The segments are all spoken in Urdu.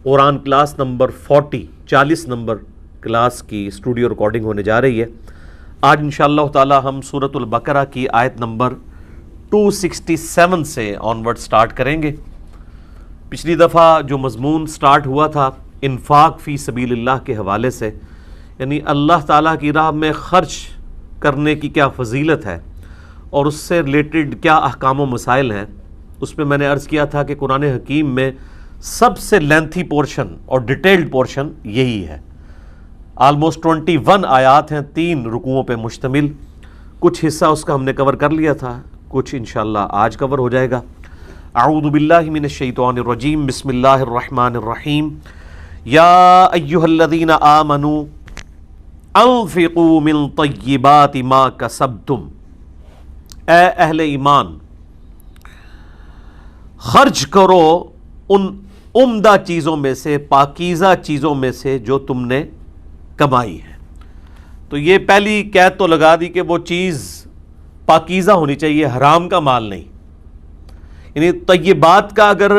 قرآن کلاس نمبر 40 نمبر کلاس کی اسٹوڈیو ریکارڈنگ ہونے جا رہی ہے۔ آج انشاءاللہ تعالی ہم سورۃ البقرہ کی آیت نمبر 267 سے آنورڈ سٹارٹ کریں گے۔ پچھلی دفعہ جو مضمون سٹارٹ ہوا تھا انفاق فی سبیل اللہ کے حوالے سے، یعنی اللہ تعالیٰ کی راہ میں خرچ کرنے کی کیا فضیلت ہے اور اس سے ریلیٹڈ کیا احکام و مسائل ہیں، اس پہ میں نے عرض کیا تھا کہ قرآن حکیم میں سب سے لینتھی پورشن اور ڈیٹیلڈ پورشن یہی ہے۔ آلموسٹ 21 آیات ہیں، 3 رکوعوں پہ مشتمل۔ کچھ حصہ اس کا ہم نے کور کر لیا تھا، کچھ انشاءاللہ آج کور ہو جائے گا۔ اعوذ باللہ من الشیطان الرجیم، بسم اللہ الرحمن الرحیم۔ یا ایہا الذین آمنوا انفقوا من طیبات ما کسبتم، اے اہل ایمان خرچ کرو ان عمدہ چیزوں میں سے، پاکیزہ چیزوں میں سے جو تم نے کمائی ہے۔ تو یہ پہلی قید تو لگا دی کہ وہ چیز پاکیزہ ہونی چاہیے، حرام کا مال نہیں۔ یعنی طیبات کا اگر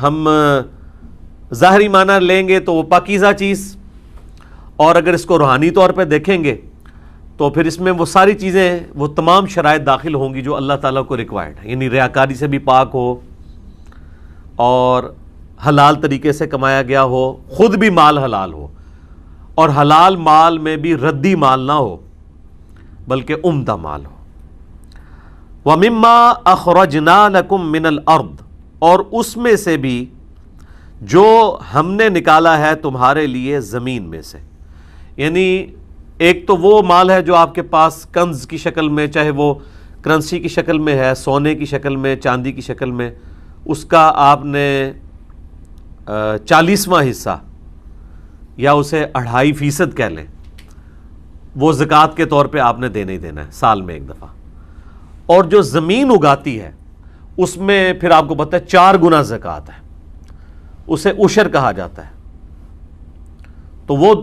ہم ظاہری معنی لیں گے تو وہ پاکیزہ چیز، اور اگر اس کو روحانی طور پہ دیکھیں گے تو پھر اس میں وہ ساری چیزیں، وہ تمام شرائط داخل ہوں گی جو اللہ تعالیٰ کو ریکوائرڈ ہے۔ یعنی ریاکاری سے بھی پاک ہو اور حلال طریقے سے کمایا گیا ہو، خود بھی مال حلال ہو، اور حلال مال میں بھی ردی مال نہ ہو بلکہ عمدہ مال ہو۔ وَمِمَّا أَخْرَجْنَا لَكُم مِّنَ الْأَرْضِ، اور اس میں سے بھی جو ہم نے نکالا ہے تمہارے لیے زمین میں سے۔ یعنی ایک تو وہ مال ہے جو آپ کے پاس کنز کی شکل میں، چاہے وہ کرنسی کی شکل میں ہے، سونے کی شکل میں، چاندی کی شکل میں، اس کا آپ نے 40واں حصہ یا اسے 2.5% کہہ لیں، وہ زکوٰۃ کے طور پہ آپ نے دینا ہی دینا ہے سال میں ایک دفعہ۔ اور جو زمین اگاتی ہے اس میں پھر آپ کو پتہ ہے 4 گنا زکوٰۃ ہے، اسے عشر کہا جاتا ہے۔ تو وہ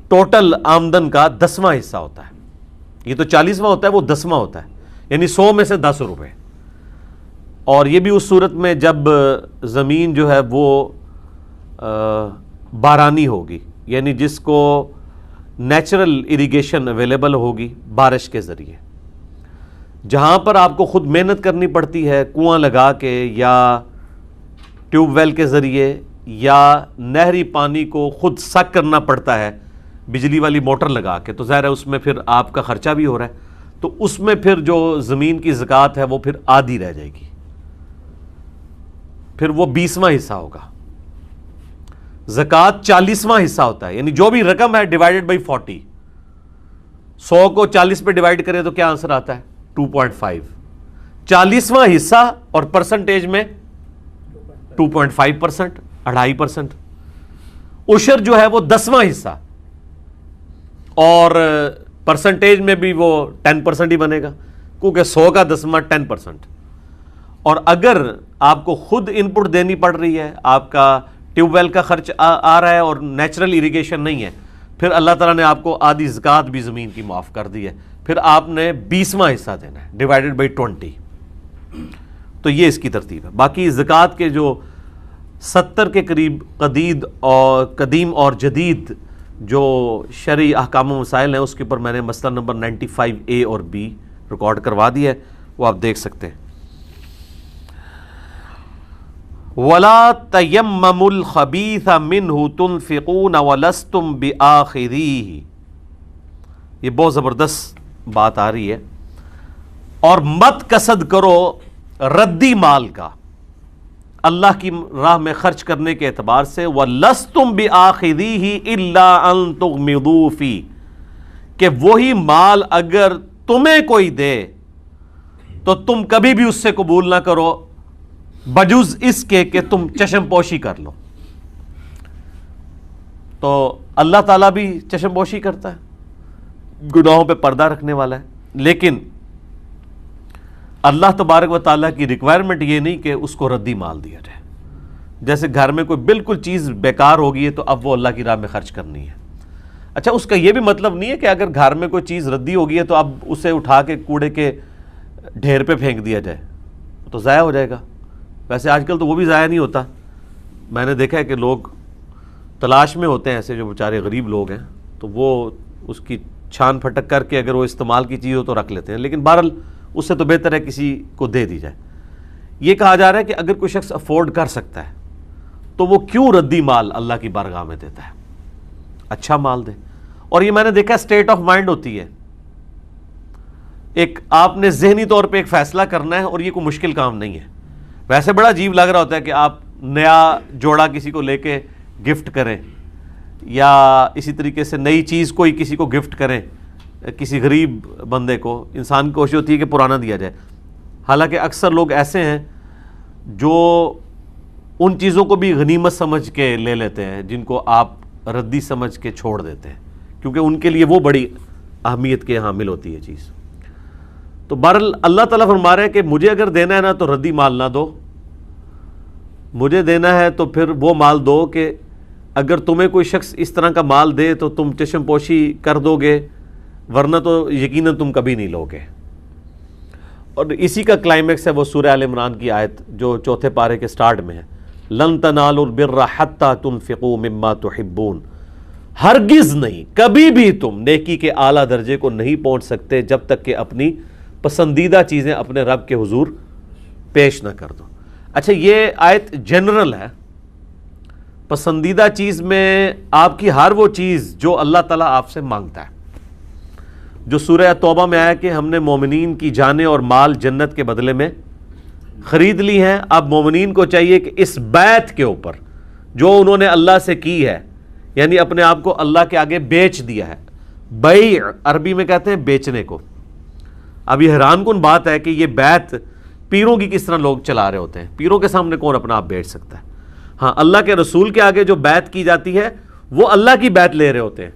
ٹوٹل آمدن کا 10واں حصہ ہوتا ہے۔ یہ تو 40واں ہوتا ہے، وہ 10واں ہوتا ہے، یعنی 100 میں سے 10 روپے۔ اور یہ بھی اس صورت میں جب زمین جو ہے وہ بارانی ہوگی، یعنی جس کو نیچرل اریگیشن اویلیبل ہوگی بارش کے ذریعے۔ جہاں پر آپ کو خود محنت کرنی پڑتی ہے کنواں لگا کے یا ٹیوب ویل کے ذریعے، یا نہری پانی کو خود سک کرنا پڑتا ہے بجلی والی موٹر لگا کے، تو ظاہر ہے اس میں پھر آپ کا خرچہ بھی ہو رہا ہے، تو اس میں پھر جو زمین کی زکوٰۃ ہے وہ پھر آدھی رہ جائے گی، پھر وہ 20واں حصہ ہوگا۔ زکوٰۃ 40واں حصہ ہوتا ہے، یعنی جو بھی رقم ہے ڈیوائیڈڈ بائی 40، 100 کو 40 پہ ڈیوائیڈ کرے تو کیا آنسر آتا ہے؟ 2.5۔ 40واں حصہ اور پرسنٹیج میں 2.5%، 2.5%۔ عشر جو ہے وہ 10واں حصہ، اور پرسنٹیج میں بھی وہ 10% ہی بنے گا، کیونکہ 100 کا 10واں 10%۔ اور اگر آپ کو خود ان پٹ دینی پڑ رہی ہے، آپ کا ٹیوب ویل کا خرچ آ رہا ہے اور نیچرل اریگیشن نہیں ہے، پھر اللہ تعالیٰ نے آپ کو آدھی زکوٰۃ بھی زمین کی معاف کر دی ہے، پھر آپ نے 20واں حصہ دینا ہے ڈیوائیڈڈ بائی 20۔ تو یہ اس کی ترتیب ہے۔ باقی زکوٰۃ کے جو 70 کے قریب قدیم اور جدید جو شرعی احکام و مسائل ہیں، اس کے اوپر میں نے مسئلہ نمبر 95A اور B ریکارڈ کروا دیا ہے، وہ آپ دیکھ سکتے ہیں۔ وَلَا تَيَمَّمُوا الْخَبِيثَ مِنْهُ تُنْفِقُونَ وَلَسْتُمْ بِآخِذِيهِ، یہ بہت زبردست بات آ رہی ہے۔ اور مت قصد کرو ردی مال کا اللہ کی راہ میں خرچ کرنے کے اعتبار سے، وَلَسْتُمْ بِآخِذِيهِ إِلَّا أَن تُغْمِضُوا فِيهِ، کہ وہی مال اگر تمہیں کوئی دے تو تم کبھی بھی اس سے قبول نہ کرو بجز اس کے کہ تم چشم پوشی کر لو۔ تو اللہ تعالیٰ بھی چشم پوشی کرتا ہے، گناہوں پہ پردہ رکھنے والا ہے، لیکن اللہ تبارک و تعالیٰ کی ریکوائرمنٹ یہ نہیں کہ اس کو ردی مال دیا جائے۔ جیسے گھر میں کوئی بالکل چیز بیکار ہوگی ہے تو اب وہ اللہ کی راہ میں خرچ کرنی ہے۔ اچھا، اس کا یہ بھی مطلب نہیں ہے کہ اگر گھر میں کوئی چیز ردی ہوگی ہے تو اب اسے اٹھا کے کوڑے کے ڈھیر پہ پھینک دیا جائے تو ضائع ہو جائے گا۔ ویسے آج کل تو وہ بھی ضائع نہیں ہوتا، میں نے دیکھا ہے کہ لوگ تلاش میں ہوتے ہیں ایسے جو بیچارے غریب لوگ ہیں, تو وہ اس کی چھان پھٹک کر کے اگر وہ استعمال کی چیز ہو تو رکھ لیتے ہیں, لیکن بہرحال اس سے تو بہتر ہے کسی کو دے دی جائے. یہ کہا جا رہا ہے کہ اگر کوئی شخص افورڈ کر سکتا ہے تو وہ کیوں ردی مال اللہ کی بارگاہ میں دیتا ہے, اچھا مال دے. اور یہ میں نے دیکھا اسٹیٹ آف مائنڈ ہوتی ہے. ایک آپ نے ذہنی طور پہ ایک فیصلہ کرنا ہے, اور یہ کوئی مشکل کام نہیں ہے. ویسے بڑا عجیب لگ رہا ہوتا ہے کہ آپ نیا جوڑا کسی کو لے کے گفٹ کریں, یا اسی طریقے سے نئی چیز کوئی کسی کو گفٹ کریں, کسی غریب بندے کو. انسان کی کوشش ہوتی ہے کہ پرانا دیا جائے. حالانکہ اکثر لوگ ایسے ہیں جو ان چیزوں کو بھی غنیمت سمجھ کے لے لیتے ہیں جن کو آپ ردی سمجھ کے چھوڑ دیتے ہیں, کیونکہ ان کے لیے وہ بڑی اہمیت کے حامل ہوتی ہے چیز. تو بہرحال اللہ تعالیٰ فرما رہے ہیں کہ مجھے اگر دینا ہے نا تو ردی مال نہ دو, مجھے دینا ہے تو پھر وہ مال دو کہ اگر تمہیں کوئی شخص اس طرح کا مال دے تو تم چشم پوشی کر دو گے, ورنہ تو یقیناً تم کبھی نہیں لو گے. اور اسی کا کلائمیکس ہے وہ سورہ آل عمران کی آیت جو چوتھے پارے کے سٹارٹ میں ہے, لن تنالوا البر حتی تنفقوا مما تحبون. ہرگز نہیں, کبھی بھی تم نیکی کے اعلیٰ درجے کو نہیں پہنچ سکتے جب تک کہ اپنی پسندیدہ چیزیں اپنے رب کے حضور پیش نہ کر دو. اچھا, یہ آیت جنرل ہے. پسندیدہ چیز میں آپ کی ہر وہ چیز جو اللہ تعالیٰ آپ سے مانگتا ہے, جو سورہ توبہ میں آیا کہ ہم نے مومنین کی جانیں اور مال جنت کے بدلے میں خرید لی ہیں. اب مومنین کو چاہیے کہ اس بیعت کے اوپر جو انہوں نے اللہ سے کی ہے, یعنی اپنے آپ کو اللہ کے آگے بیچ دیا ہے. بیع عربی میں کہتے ہیں بیچنے کو. اب یہ حیران کن بات ہے کہ یہ بیعت پیروں کی کس طرح لوگ چلا رہے ہوتے ہیں. پیروں کے سامنے کون اپنا آپ بیچ سکتا ہے؟ ہاں, اللہ کے رسول کے آگے جو بیعت کی جاتی ہے وہ اللہ کی بیعت لے رہے ہوتے ہیں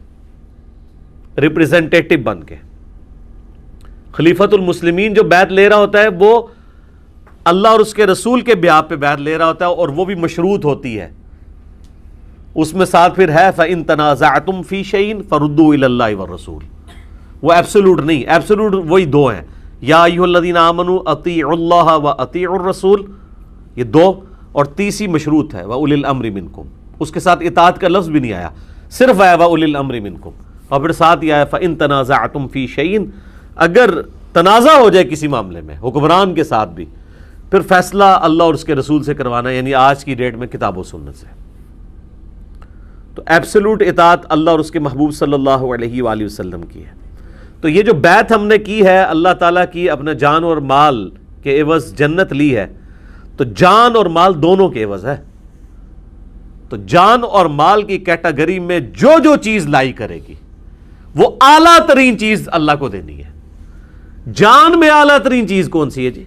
ریپریزنٹیٹو بن کے. خلیفۃ المسلمین جو بیعت لے رہا ہوتا ہے وہ اللہ اور اس کے رسول کے بیعت پہ بیعت لے رہا ہوتا ہے, اور وہ بھی مشروط ہوتی ہے. اس میں ساتھ پھر ہے فَإِن تَنَازَعْتُمْ فِي شَيْءٍ فَرُدُّوهُ إِلَى اللَّهِ وَالرَّسُولِ. وہ ایبسولوٹ نہیں, ایبسولوٹ وہی دو ہیں, یا ایھا الذین آمنوا اطیعوا اللہ واطیعوا الرسول, یہ دو. اور تیسری مشروط ہے وَأُولِي الْأَمْرِ مِنْكُمْ, اس کے ساتھ اطاعت کا لفظ بھی نہیں آیا, صرف آیا وَأُولِي الْأَمْرِ مِنْكُمْ, اور پھر ساتھ یہ آیا فَإِن تَنَازَعْتُمْ فِي شَيْءٍ. اگر تنازع ہو جائے کسی معاملے میں حکمران کے ساتھ بھی, پھر فیصلہ اللہ اور اس کے رسول سے کروانا, یعنی آج کی ڈیٹ میں کتاب و سنت سے. تو ایبسولوٹ اطاعت اللہ اور اس کے محبوب صلی اللہ علیہ وآلہ وسلم کی ہے. تو یہ جو بیعت ہم نے کی ہے اللہ تعالیٰ کی, اپنے جان اور مال کے عوض جنت لی ہے, تو جان اور مال دونوں کے عوض ہے. تو جان اور مال کی کیٹیگری میں جو جو چیز لائی کرے گی وہ اعلیٰ ترین چیز اللہ کو دینی ہے. جان میں اعلیٰ ترین چیز کون سی ہے جی؟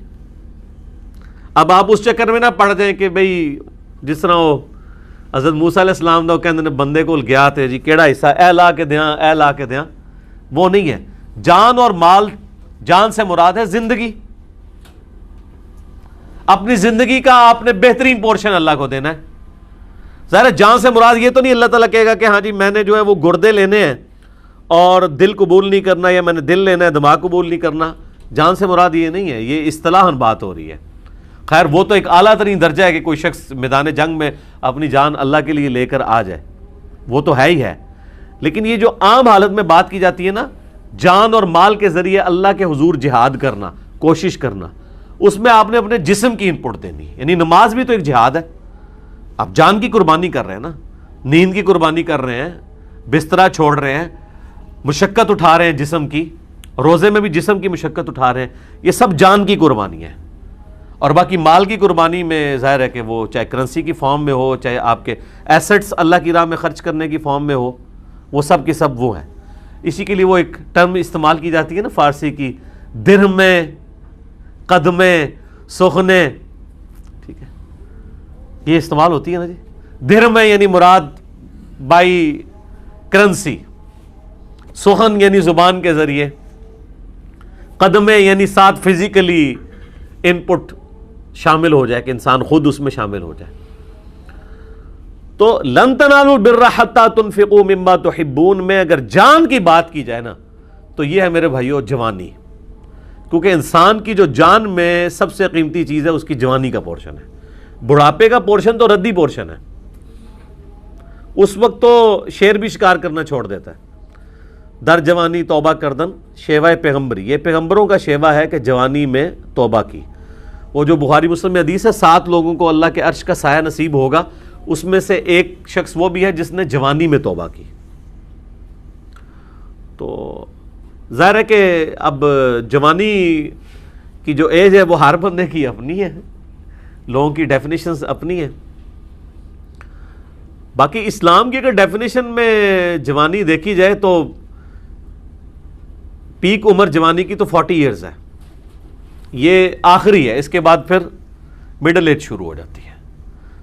اب آپ اس چکر میں نہ پڑ جائیں کہ بھئی جس طرح وہ حضرت موسیٰ علیہ السلام دا کہندے نے بندے کو گیا تھے جی کیڑا حصہ اے لا کے دیاں, اے لا کے دیاں. وہ نہیں ہے. جان اور مال, جان سے مراد ہے زندگی. اپنی زندگی کا آپ نے بہترین پورشن اللہ کو دینا ہے. ظاہر جان سے مراد یہ تو نہیں اللہ تعالیٰ کہے گا کہ ہاں جی میں نے جو ہے وہ گردے لینے ہیں اور دل قبول نہیں کرنا, یا میں نے دل لینا ہے دماغ قبول نہیں کرنا. جان سے مراد یہ نہیں ہے, یہ اصطلاحاً بات ہو رہی ہے. خیر وہ تو ایک اعلیٰ ترین درجہ ہے کہ کوئی شخص میدان جنگ میں اپنی جان اللہ کے لیے لے کر آ جائے, وہ تو ہے ہی ہے. لیکن یہ جو عام حالت میں بات کی جاتی ہے نا, جان اور مال کے ذریعے اللہ کے حضور جہاد کرنا, کوشش کرنا, اس میں آپ نے اپنے جسم کی انپٹ دینی. یعنی نماز بھی تو ایک جہاد ہے. آپ جان کی قربانی کر رہے ہیں نا, نیند کی قربانی کر رہے ہیں, بسترا چھوڑ رہے ہیں, مشقت اٹھا رہے ہیں جسم کی, روزے میں بھی جسم کی مشقت اٹھا رہے ہیں. یہ سب جان کی قربانی ہے. اور باقی مال کی قربانی میں ظاہر ہے کہ وہ چاہے کرنسی کی فارم میں ہو, چاہے آپ کے ایسٹس اللہ کی راہ میں خرچ کرنے کی فارم میں ہو, وہ سب کی سب وہ ہیں. اسی کے لیے وہ ایک ٹرم استعمال کی جاتی ہے نا فارسی کی, درہمیں, قدمیں, سخنے, ٹھیک ہے, یہ استعمال ہوتی ہے نا جی. درہمیں یعنی مراد بائی کرنسی, سخن یعنی زبان کے ذریعے, قدمیں یعنی ساتھ فزیکلی ان پٹ شامل ہو جائے کہ انسان خود اس میں شامل ہو جائے. تو لن تنالوا البر حتی تنفقوا مما تحبون میں اگر جان کی بات کی جائے نا تو یہ ہے میرے بھائیو جوانی. کیونکہ انسان کی جو جان میں سب سے قیمتی چیز ہے اس کی جوانی کا پورشن ہے. بڑھاپے کا پورشن تو ردی پورشن ہے. اس وقت تو شیر بھی شکار کرنا چھوڑ دیتا ہے. در جوانی توبہ کردن شیوہ پیغمبری، یہ پیغمبروں کا شیوہ ہے کہ جوانی میں توبہ کی. وہ جو بخاری مسلم میں حدیث ہے 7 لوگوں کو اللہ کے عرش کا سایہ نصیب ہوگا، اس میں سے ایک شخص وہ بھی ہے جس نے جوانی میں توبہ کی. تو ظاہر ہے کہ اب جوانی کی جو ایج ہے وہ ہر بندے کی اپنی ہے، لوگوں کی ڈیفینیشنز اپنی ہیں. باقی اسلام کی اگر ڈیفینیشن میں جوانی دیکھی جائے تو پیک عمر جوانی کی تو 40 ایئرز ہے، یہ آخری ہے. اس کے بعد پھر مڈل ایج شروع ہو جاتی ہے.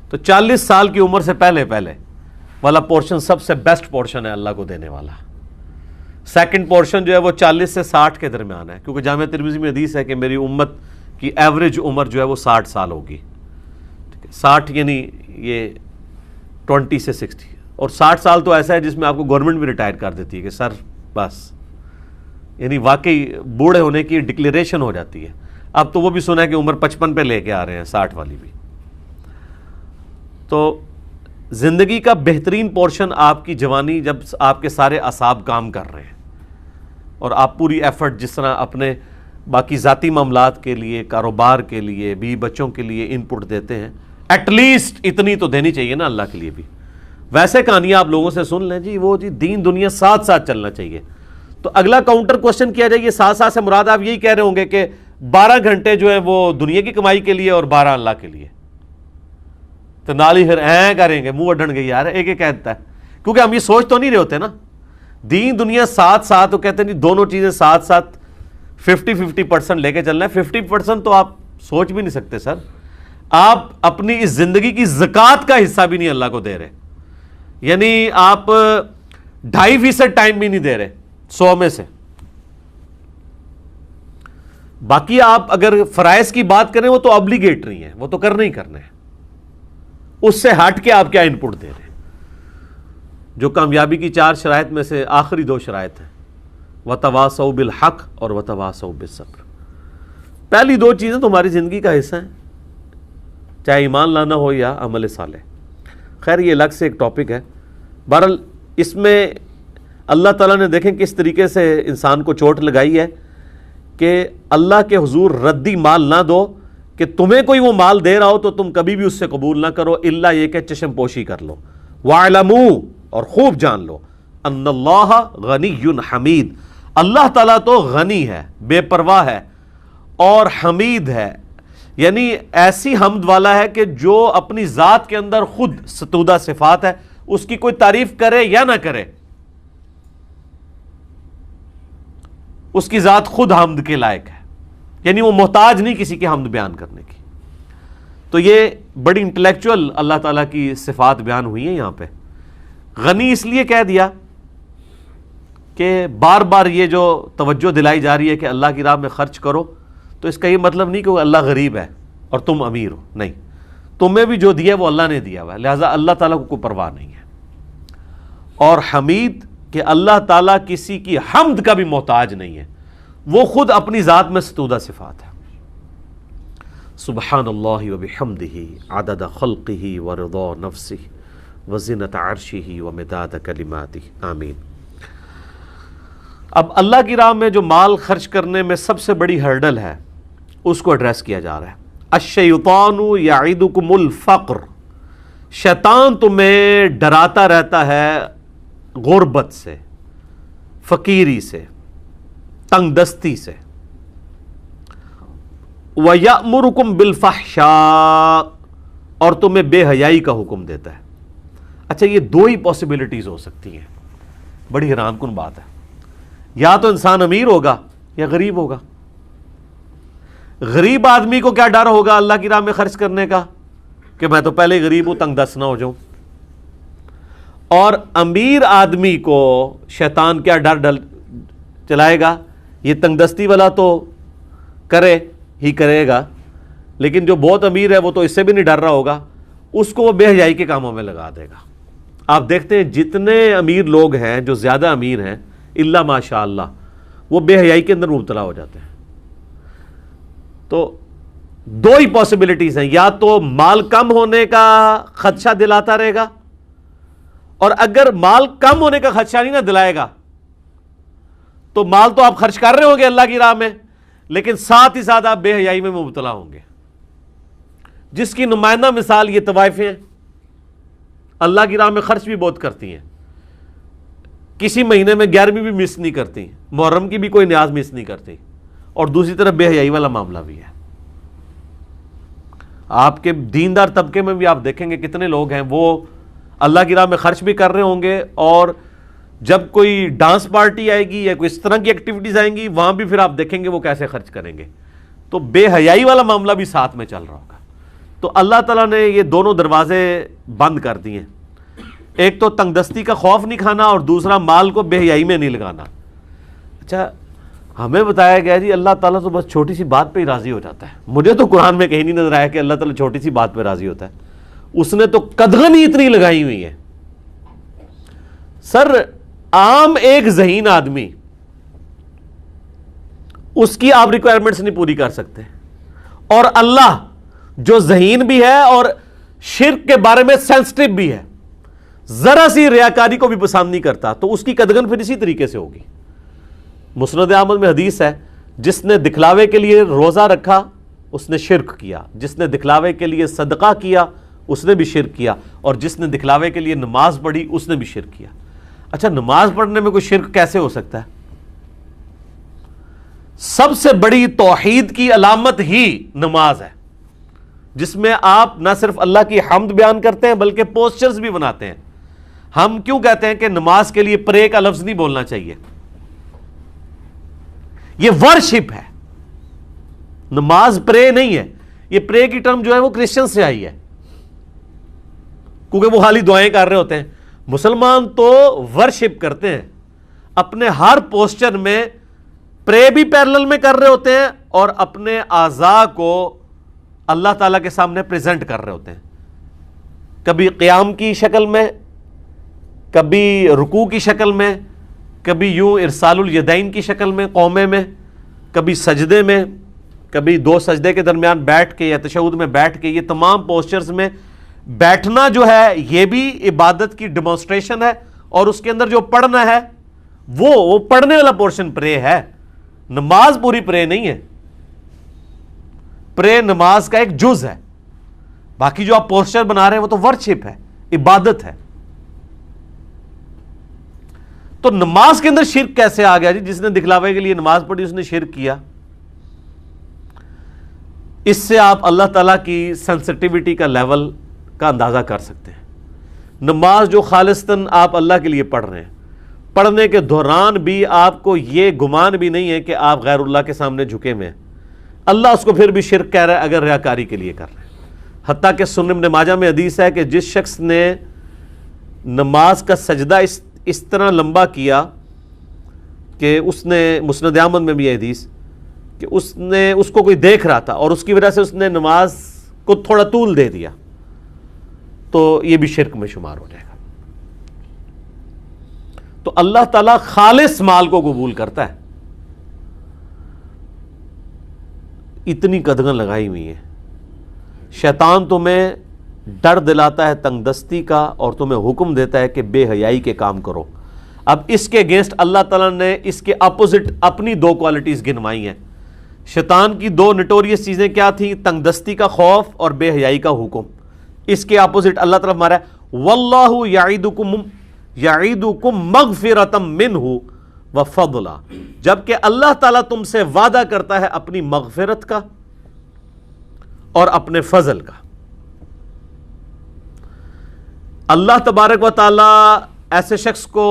تو 40 سال کی عمر سے پہلے والا پورشن سب سے بیسٹ پورشن ہے اللہ کو دینے والا. سیکنڈ پورشن جو ہے وہ 40 سے 60 کے درمیان ہے، کیونکہ جامعہ ترمذی میں حدیث ہے کہ میری امت کی ایوریج عمر جو ہے وہ 60 سال ہوگی. 60 یعنی یہ 20 سے 60، اور 60 سال تو ایسا ہے جس میں آپ کو گورنمنٹ بھی ریٹائر کر دیتی ہے کہ سر بس، یعنی واقعی بوڑھے ہونے کی ڈکلیریشن ہو جاتی ہے. اب تو وہ بھی سنا ہے کہ عمر 55 پہ لے کے آ رہے ہیں 60 والی بھی. تو زندگی کا بہترین پورشن آپ کی جوانی، جب آپ کے سارے اعصاب کام کر رہے ہیں اور آپ پوری ایفرٹ جس طرح اپنے باقی ذاتی معاملات کے لیے، کاروبار کے لیے، بیوی بچوں کے لیے ان پٹ دیتے ہیں، ایٹ لیسٹ اتنی تو دینی چاہیے نا اللہ کے لیے بھی. ویسے کہانیاں آپ لوگوں سے سن لیں جی، وہ جی دین دنیا ساتھ ساتھ چلنا چاہیے. تو اگلا کاؤنٹر کوشچن کیا جائے، یہ ساتھ ساتھ سے مراد آپ یہی کہہ رہے ہوں گے کہ 12 گھنٹے جو ہے وہ دنیا کی کمائی کے لیے اور 12 اللہ کے لیے. تو نال ہی پھر کریں گے، منہ اڈن گے یار ایک ایک کہتا ہے، کیونکہ ہم یہ سوچ تو نہیں رہے ہوتے نا. دین دنیا ساتھ ساتھ، تو کہتے ہیں نہیں دونوں چیزیں ساتھ ساتھ 50-50% لے کے چلنا ہے. 50% تو آپ سوچ بھی نہیں سکتے سر. آپ اپنی اس زندگی کی زکوٰۃ کا حصہ بھی نہیں اللہ کو دے رہے، یعنی آپ 2.5% ٹائم بھی نہیں دے رہے 100 میں سے. باقی آپ اگر فرائض کی بات کریں وہ تو obligatory ہیں، وہ تو کرنے ہی کرنے ہیں. اس سے ہٹ کے آپ کیا ان پٹ دے رہے ہیں؟ جو کامیابی کی 4 شرائط میں سے آخری 2 شرائط ہیں، وَتَوَاصَوْا بِالْحَقِّ اور وَتَوَاصَوْا بِالصَّبْرِ. پہلی 2 چیزیں تو ہماری زندگی کا حصہ ہیں، چاہے ایمان لانا ہو یا عمل صالح. خیر یہ الگ سے ایک ٹاپک ہے. بہرحال اس میں اللہ تعالیٰ نے دیکھیں کس طریقے سے انسان کو چوٹ لگائی ہے کہ اللہ کے حضور ردی مال نہ دو، کہ تمہیں کوئی وہ مال دے رہا ہو تو تم کبھی بھی اس سے قبول نہ کرو، الا یہ کہ چشم پوشی کر لو. وَاعْلَمُوا، اور خوب جان لو، ان اللہ غنی حمید، اللہ تعالیٰ تو غنی ہے، بے پرواہ ہے اور حمید ہے، یعنی ایسی حمد والا ہے کہ جو اپنی ذات کے اندر خود ستودہ صفات ہے، اس کی کوئی تعریف کرے یا نہ کرے، اس کی ذات خود حمد کے لائق ہے، یعنی وہ محتاج نہیں کسی کی حمد بیان کرنے کی. تو یہ بڑی انٹلیکچوئل اللہ تعالیٰ کی صفات بیان ہوئی ہیں یہاں پہ. غنی اس لیے کہہ دیا کہ بار بار یہ جو توجہ دلائی جا رہی ہے کہ اللہ کی راہ میں خرچ کرو، تو اس کا یہ مطلب نہیں کہ اللہ غریب ہے اور تم امیر ہو، نہیں، تمہیں بھی جو دیا وہ اللہ نے دیا ہوا ہے، لہٰذا اللہ تعالیٰ کو کوئی پرواہ نہیں ہے. اور حمید کہ اللہ تعالیٰ کسی کی حمد کا بھی محتاج نہیں ہے، وہ خود اپنی ذات میں ستودہ صفات ہے. سبحان اللہ وبحمدہ عدد خلقہ ورضا نفسہ وزنۃ عرشہ ومداد کلماتہ، آمین. اب اللہ کی راہ میں جو مال خرچ کرنے میں سب سے بڑی ہرڈل ہے اس کو ایڈریس کیا جا رہا ہے. الشیطان یعدکم الفقر، شیطان تمہیں ڈراتا رہتا ہے غربت سے، فقیری سے، تنگ دستی سے. وَيَأْمُرُكُمْ بِالْفَحْشَاءِ، اور تمہیں بے حیائی کا حکم دیتا ہے. اچھا یہ 2 ہی پاسبلٹیز ہو سکتی ہیں، بڑی حیران کن بات ہے. یا تو انسان امیر ہوگا یا غریب ہوگا. غریب آدمی کو کیا ڈر ہوگا اللہ کی راہ میں خرچ کرنے کا کہ میں تو پہلے ہی غریب ہوں، تنگ دست نہ ہو جاؤں. اور امیر آدمی کو شیطان کیا ڈر چلائے گا، یہ تنگ دستی والا تو کرے ہی کرے گا، لیکن جو بہت امیر ہے وہ تو اس سے بھی نہیں ڈر رہا ہوگا، اس کو وہ بے حیائی کے کاموں میں لگا دے گا. آپ دیکھتے ہیں جتنے امیر لوگ ہیں جو زیادہ امیر ہیں الا ماشاء اللہ، وہ بے حیائی کے اندر مبتلا ہو جاتے ہیں. تو 2 ہی پاسبلٹیز ہیں، یا تو مال کم ہونے کا خدشہ دلاتا رہے گا اور اگر مال کم ہونے کا خدشہ نہیں نہ دلائے گا تو مال تو آپ خرچ کر رہے ہوں گے اللہ کی راہ میں، لیکن ساتھ ہی ساتھ آپ بے حیائی میں مبتلا ہوں گے، جس کی نمائندہ مثال یہ طوائفیں ہیں، اللہ کی راہ میں خرچ بھی بہت کرتی ہیں، کسی مہینے میں 11ویں بھی مس نہیں کرتی، محرم کی بھی کوئی نیاز مس نہیں کرتی، اور دوسری طرف بے حیائی والا معاملہ بھی ہے۔ آپ کے دیندار طبقے میں بھی آپ دیکھیں گے کتنے لوگ ہیں وہ اللہ کی راہ میں خرچ بھی کر رہے ہوں گے، اور جب کوئی ڈانس پارٹی آئے گی یا کوئی اس طرح کی ایکٹیویٹیز آئیں گی وہاں بھی پھر آپ دیکھیں گے وہ کیسے خرچ کریں گے، تو بے حیائی والا معاملہ بھی ساتھ میں چل رہا ہوگا۔ تو اللہ تعالیٰ نے یہ دونوں دروازے بند کر دیے، ایک تو تنگ دستی کا خوف نہیں کھانا، اور دوسرا مال کو بے حیائی میں نہیں لگانا۔ اچھا، ہمیں بتایا گیا جی اللہ تعالیٰ تو بس چھوٹی سی بات پہ ہی راضی ہو جاتا ہے، مجھے تو قرآن میں کہیں نہیں نظر آیا کہ اللہ تعالیٰ چھوٹی سی بات پہ راضی ہوتا ہے، اس نے تو قدغن ہی اتنی لگائی ہوئی ہے۔ سر عام ایک ذہین آدمی اس کی آپ ریکوائرمنٹس نہیں پوری کر سکتے، اور اللہ جو ذہین بھی ہے اور شرک کے بارے میں سینسٹیو بھی ہے، ذرا سی ریاکاری کو بھی پسند نہیں کرتا، تو اس کی قدغن پھر اسی طریقے سے ہوگی۔ مسند احمد میں حدیث ہے، جس نے دکھلاوے کے لیے روزہ رکھا اس نے شرک کیا، جس نے دکھلاوے کے لیے صدقہ کیا اس نے بھی شرک کیا، اور جس نے دکھلاوے کے لیے نماز پڑھی اس نے بھی شرک کیا۔ اچھا، نماز پڑھنے میں کوئی شرک کیسے ہو سکتا ہے؟ سب سے بڑی توحید کی علامت ہی نماز ہے، جس میں آپ نہ صرف اللہ کی حمد بیان کرتے ہیں بلکہ پوسچرز بھی بناتے ہیں۔ ہم کیوں کہتے ہیں کہ نماز کے لیے پرے کا لفظ نہیں بولنا چاہیے؟ یہ ورشپ ہے، نماز پرے نہیں ہے۔ یہ پرے کی ٹرم جو ہے وہ کرسچن سے آئی ہے، کیونکہ وہ خالی دعائیں کر رہے ہوتے ہیں۔ مسلمان تو ورشپ کرتے ہیں، اپنے ہر پوسچر میں پرے بھی پیرلل میں کر رہے ہوتے ہیں، اور اپنے اعضاء کو اللہ تعالیٰ کے سامنے پریزنٹ کر رہے ہوتے ہیں، کبھی قیام کی شکل میں، کبھی رکوع کی شکل میں، کبھی یوں ارسال الیدین کی شکل میں قومے میں، کبھی سجدے میں، کبھی دو سجدے کے درمیان بیٹھ کے یا تشہد میں بیٹھ کے۔ یہ تمام پوسچرز میں بیٹھنا جو ہے یہ بھی عبادت کی ڈیمونسٹریشن ہے، اور اس کے اندر جو پڑھنا ہے وہ پڑھنے والا پورشن پرے ہے۔ نماز پوری پرے نہیں ہے، پرے نماز کا ایک جز ہے، باقی جو آپ پوسچر بنا رہے ہیں وہ تو ورشپ ہے، عبادت ہے۔ تو نماز کے اندر شرک کیسے آ گیا جی؟ جس نے دکھلاوے کے لیے نماز پڑھی اس نے شرک کیا۔ اس سے آپ اللہ تعالیٰ کی سینسٹیوٹی کا لیول کا اندازہ کر سکتے ہیں۔ نماز جو خالصتاً آپ اللہ کے لیے پڑھ رہے ہیں، پڑھنے کے دوران بھی آپ کو یہ گمان بھی نہیں ہے کہ آپ غیر اللہ کے سامنے جھکے ہوئے ہیں، اللہ اس کو پھر بھی شرک کہہ رہا ہے اگر ریاکاری کے لیے کر رہے ہیں۔ حتیٰ کہ سنن ابن ماجہ میں حدیث ہے کہ جس شخص نے نماز کا سجدہ اس طرح لمبا کیا کہ اس نے، مسند احمد میں بھی یہ حدیث کہ اس کو کوئی دیکھ رہا تھا اور اس کی وجہ سے اس نے نماز کو تھوڑا طول دے دیا، تو یہ بھی شرک میں شمار ہو جائے گا۔ تو اللہ تعالیٰ خالص مال کو قبول کرتا ہے۔ اتنی قدغن لگائی ہوئی ہے۔ شیطان تمہیں ڈر دلاتا ہے تنگ دستی کا، اور تمہیں حکم دیتا ہے کہ بے حیائی کے کام کرو۔ اب اس کے اگینسٹ اللہ تعالیٰ نے اس کے اپوزٹ اپنی دو کوالٹیز گنوائی ہیں۔ شیطان کی دو نٹوریس چیزیں کیا تھیں؟ تنگ دستی کا خوف اور بے حیائی کا حکم۔ اس کے اپوزٹ اللہ تعالیٰ ہمارا واللہ یعیدکم مغفرۃ منہ وفضلا، جبکہ اللہ تعالیٰ تم سے وعدہ کرتا ہے اپنی مغفرت کا اور اپنے فضل کا۔ اللہ تبارک و تعالیٰ ایسے شخص کو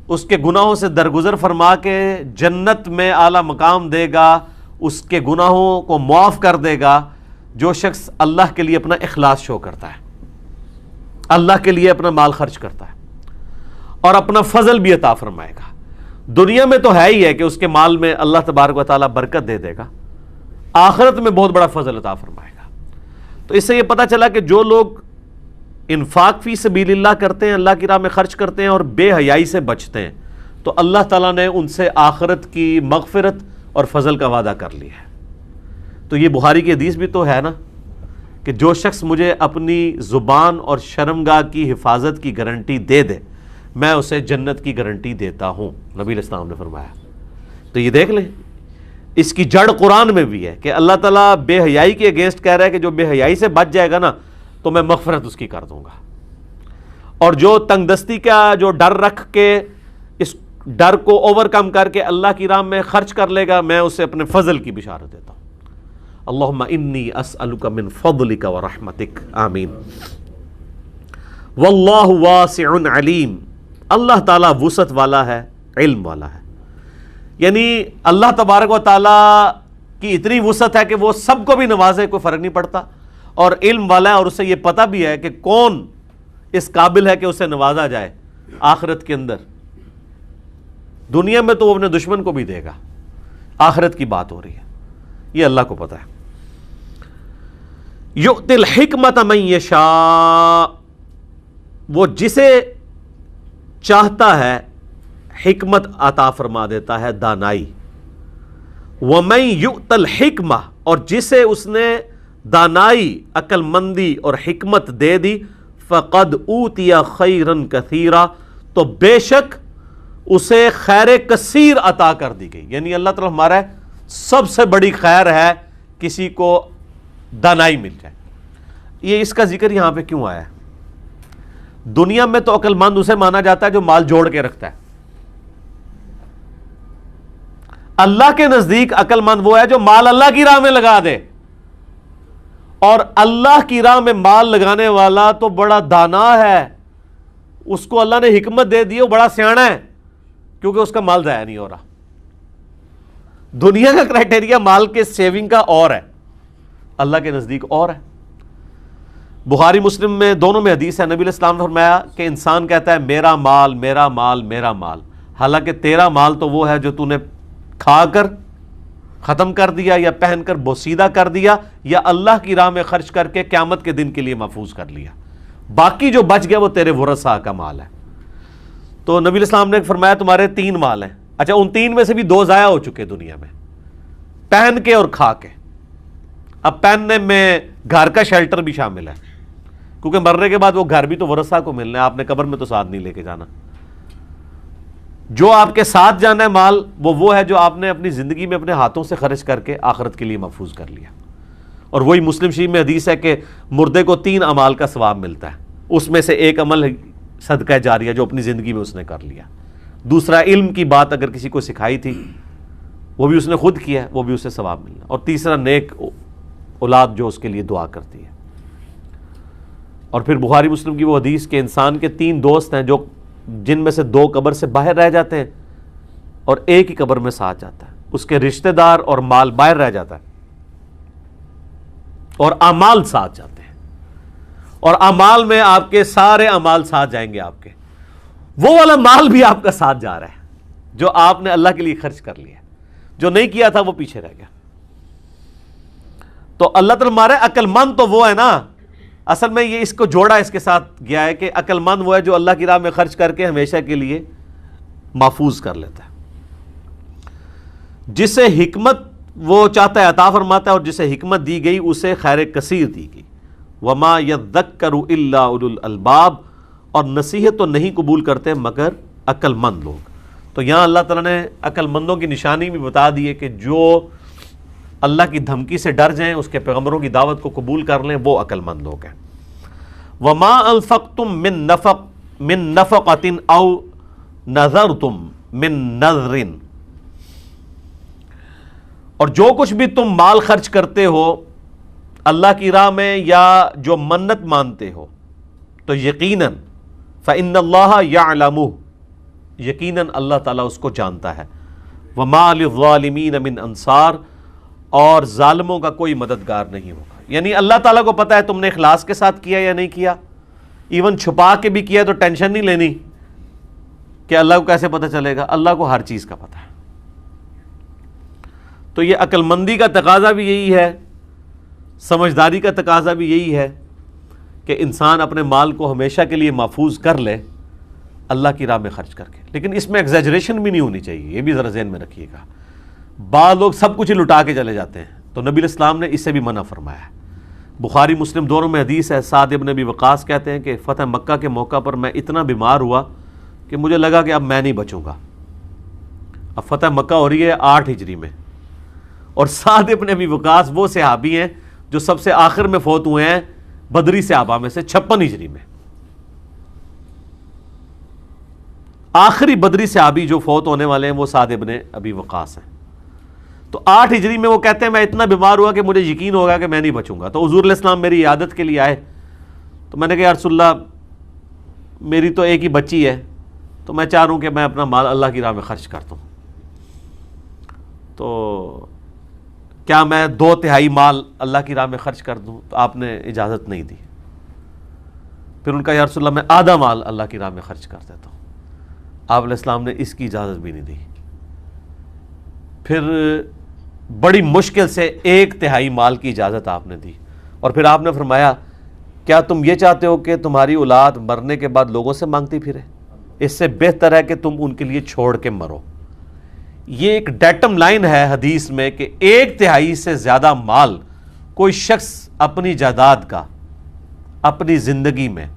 اس کے گناہوں سے درگزر فرما کے جنت میں اعلیٰ مقام دے گا، اس کے گناہوں کو معاف کر دے گا جو شخص اللہ کے لیے اپنا اخلاص شو کرتا ہے، اللہ کے لیے اپنا مال خرچ کرتا ہے، اور اپنا فضل بھی عطا فرمائے گا۔ دنیا میں تو ہے ہی ہے کہ اس کے مال میں اللہ تبارک و تعالیٰ برکت دے دے گا، آخرت میں بہت بڑا فضل عطا فرمائے گا۔ تو اس سے یہ پتہ چلا کہ جو لوگ انفاق فی سبیل اللہ کرتے ہیں، اللہ کی راہ میں خرچ کرتے ہیں اور بے حیائی سے بچتے ہیں، تو اللہ تعالیٰ نے ان سے آخرت کی مغفرت اور فضل کا وعدہ کر لیا ہے۔ تو یہ بخاری کی حدیث بھی تو ہے نا کہ جو شخص مجھے اپنی زبان اور شرمگاہ کی حفاظت کی گارنٹی دے دے میں اسے جنت کی گارنٹی دیتا ہوں، نبی علیہ السلام نے فرمایا۔ تو یہ دیکھ لیں، اس کی جڑ قرآن میں بھی ہے کہ اللہ تعالیٰ بے حیائی کے اگینسٹ کہہ رہا ہے کہ جو بے حیائی سے بچ جائے گا نا تو میں مغفرت اس کی کر دوں گا، اور جو تنگ دستی کا جو ڈر رکھ کے اس ڈر کو اوور کم کر کے اللہ کی راہ میں خرچ کر لے گا میں اسے اپنے فضل کی بشارت دیتا ہوں۔ اللہم انی اسألک من فضلک ورحمتک، آمین۔ واللہ واسع علیم، اللہ تعالیٰ وسعت والا ہے، علم والا ہے، یعنی اللہ تبارک و تعالیٰ کی اتنی وسعت ہے کہ وہ سب کو بھی نوازے، کوئی فرق نہیں پڑتا، اور علم والا ہے اور اسے یہ پتہ بھی ہے کہ کون اس قابل ہے کہ اسے نوازا جائے آخرت کے اندر۔ دنیا میں تو وہ اپنے دشمن کو بھی دے گا، آخرت کی بات ہو رہی ہے، یہ اللہ کو پتہ ہے۔ یؤتی الحکمت من یشاء، وہ جسے چاہتا ہے حکمت عطا فرما دیتا ہے، دانائی۔ ومن یؤت الحکمہ، اور جسے اس نے دانائی، عقل مندی اور حکمت دے دی، فقد اوتی خیرا کثیرا، تو بے شک اسے خیر کثیر عطا کر دی گئی، یعنی اللہ تعالیٰ ہمارا سب سے بڑی خیر ہے کسی کو دانائی مل جائے۔ یہ اس کا ذکر یہاں پہ کیوں آیا ہے؟ دنیا میں تو عقل مند اسے مانا جاتا ہے جو مال جوڑ کے رکھتا ہے، اللہ کے نزدیک عقل مند وہ ہے جو مال اللہ کی راہ میں لگا دے، اور اللہ کی راہ میں مال لگانے والا تو بڑا دانا ہے، اس کو اللہ نے حکمت دے دی، وہ بڑا سیانا ہے کیونکہ اس کا مال ضائع نہیں ہو رہا۔ دنیا کا کرائٹیریا مال کے سیونگ کا اور ہے، اللہ کے نزدیک اور ہے۔ بخاری مسلم میں دونوں میں حدیث ہے، نبی علیہ السلام نے فرمایا کہ انسان کہتا ہے میرا مال میرا مال میرا مال، حالانکہ تیرا مال تو وہ ہے جو تو نے کھا کر ختم کر دیا یا پہن کر بوسیدہ کر دیا یا اللہ کی راہ میں خرچ کر کے قیامت کے دن کے لیے محفوظ کر لیا، باقی جو بچ گیا وہ تیرے ورثاء کا مال ہے۔ تو نبی علیہ السلام نے فرمایا تمہارے 3 مال ہیں، اچھا ان 3 میں سے بھی 2 ضائع ہو چکے دنیا میں، پہن کے اور کھا کے۔ اب پہننے میں گھر کا شیلٹر بھی شامل ہے، کیونکہ مرنے کے بعد وہ گھر بھی تو ورثاء کو ملنا ہے، آپ نے قبر میں تو ساتھ نہیں لے کے جانا۔ جو آپ کے ساتھ جانا ہے مال وہ ہے جو آپ نے اپنی زندگی میں اپنے ہاتھوں سے خرچ کر کے آخرت کے لیے محفوظ کر لیا، اور وہی مسلم شریف میں حدیث ہے کہ مردے کو 3 اعمال کا ثواب ملتا ہے، اس میں سے ایک عمل صدقہ جاریہ جو اپنی زندگی میں اس نے کر لیا، دوسرا علم کی بات اگر کسی کو سکھائی تھی وہ بھی اس نے خود کیا ہے، وہ بھی اسے ثواب ملنا، اور تیسرا نیک اولاد جو اس کے لیے دعا کرتی ہے۔ اور پھر بخاری مسلم کی وہ حدیث کہ انسان کے 3 دوست ہیں جو جن میں سے 2 قبر سے باہر رہ جاتے ہیں اور ایک ہی قبر میں ساتھ جاتا ہے، اس کے رشتہ دار اور مال باہر رہ جاتا ہے اور اعمال ساتھ جاتے ہیں، اور اعمال میں آپ کے سارے اعمال ساتھ جائیں گے، آپ کے وہ والا مال بھی آپ کا ساتھ جا رہا ہے جو آپ نے اللہ کے لیے خرچ کر لیا، جو نہیں کیا تھا وہ پیچھے رہ گیا۔ تو اللہ تعالیٰ ہمارے عقل مند تو وہ ہے نا، اصل میں یہ اس کو جوڑا اس کے ساتھ گیا ہے کہ عقل مند وہ ہے جو اللہ کی راہ میں خرچ کر کے ہمیشہ کے لیے محفوظ کر لیتا ہے، جسے حکمت وہ چاہتا ہے عطا فرماتا ہے، اور جسے حکمت دی گئی اسے خیر کثیر دی گئی۔ وما یذکر الا اولو الالباب، اور نصیحت تو نہیں قبول کرتے مگر عقل مند لوگ۔ تو یہاں اللہ تعالیٰ نے عقل مندوں کی نشانی بھی بتا دی ہے کہ جو اللہ کی دھمکی سے ڈر جائیں، اس کے پیغمبروں کی دعوت کو قبول کر لیں، وہ عقل مند لوگ ہیں۔ وما انفقتم من نفقۃ او نذرتم من نذر، اور جو کچھ بھی تم مال خرچ کرتے ہو اللہ کی راہ میں یا جو منت مانتے ہو، تو یقیناً فإن اللہ یعلمہ، یقیناً اللہ تعالیٰ اس کو جانتا ہے۔ وما للظالمین من انصار، اور ظالموں کا کوئی مددگار نہیں ہوگا، یعنی اللہ تعالیٰ کو پتہ ہے تم نے اخلاص کے ساتھ کیا یا نہیں کیا، ایون چھپا کے بھی کیا تو ٹینشن نہیں لینی کہ اللہ کو کیسے پتہ چلے گا، اللہ کو ہر چیز کا پتہ ہے۔ تو یہ عقل مندی کا تقاضا بھی یہی ہے، سمجھداری کا تقاضا بھی یہی ہے کہ انسان اپنے مال کو ہمیشہ کے لیے محفوظ کر لے اللہ کی راہ میں خرچ کر کے، لیکن اس میں ایگزیجریشن بھی نہیں ہونی چاہیے، یہ بھی ذرا ذہن میں رکھیے گا۔ بعض لوگ سب کچھ ہی لٹا کے چلے جاتے ہیں، تو نبی علیہ السلام نے اس سے بھی منع فرمایا ہے۔ بخاری مسلم دونوں میں حدیث ہے، سعد ابن ابی وقاص کہتے ہیں کہ فتح مکہ کے موقع پر میں اتنا بیمار ہوا کہ مجھے لگا کہ اب میں نہیں بچوں گا. اب فتح مکہ ہو رہی ہے 8 ہجری میں، اور سعد ابن ابی وقاص وہ صحابی ہیں جو سب سے آخر میں فوت ہوئے ہیں بدری صحابہ میں سے 56 ہجری میں. آخری بدری صحابی جو فوت ہونے والے ہیں وہ سعد ابن ابی وقاص ہیں. تو 8 ہجری میں وہ کہتے ہیں میں اتنا بیمار ہوا کہ مجھے یقین ہوگا کہ میں نہیں بچوں گا. تو حضور علیہ السلام میری عیادت کے لیے آئے، تو میں نے کہا یا رسول اللہ میری تو ایک ہی بچی ہے، تو میں چاہ رہا ہوں کہ میں اپنا مال اللہ کی راہ میں خرچ کرتا ہوں، تو کیا میں 2/3 مال اللہ کی راہ میں خرچ کر دوں؟ تو آپ نے اجازت نہیں دی. پھر ان کا یا رسول اللہ میں آدھا مال اللہ کی راہ میں خرچ کر دیتا ہوں. آپ علیہ السلام نے اس کی اجازت بھی نہیں دی. پھر بڑی مشکل سے 1/3 مال کی اجازت آپ نے دی، اور پھر آپ نے فرمایا کیا تم یہ چاہتے ہو کہ تمہاری اولاد مرنے کے بعد لوگوں سے مانگتی پھرے؟ اس سے بہتر ہے کہ تم ان کے لیے چھوڑ کے مرو. یہ ایک ڈیٹم لائن ہے حدیث میں کہ 1/3 سے زیادہ مال کوئی شخص اپنی جائیداد کا اپنی زندگی میں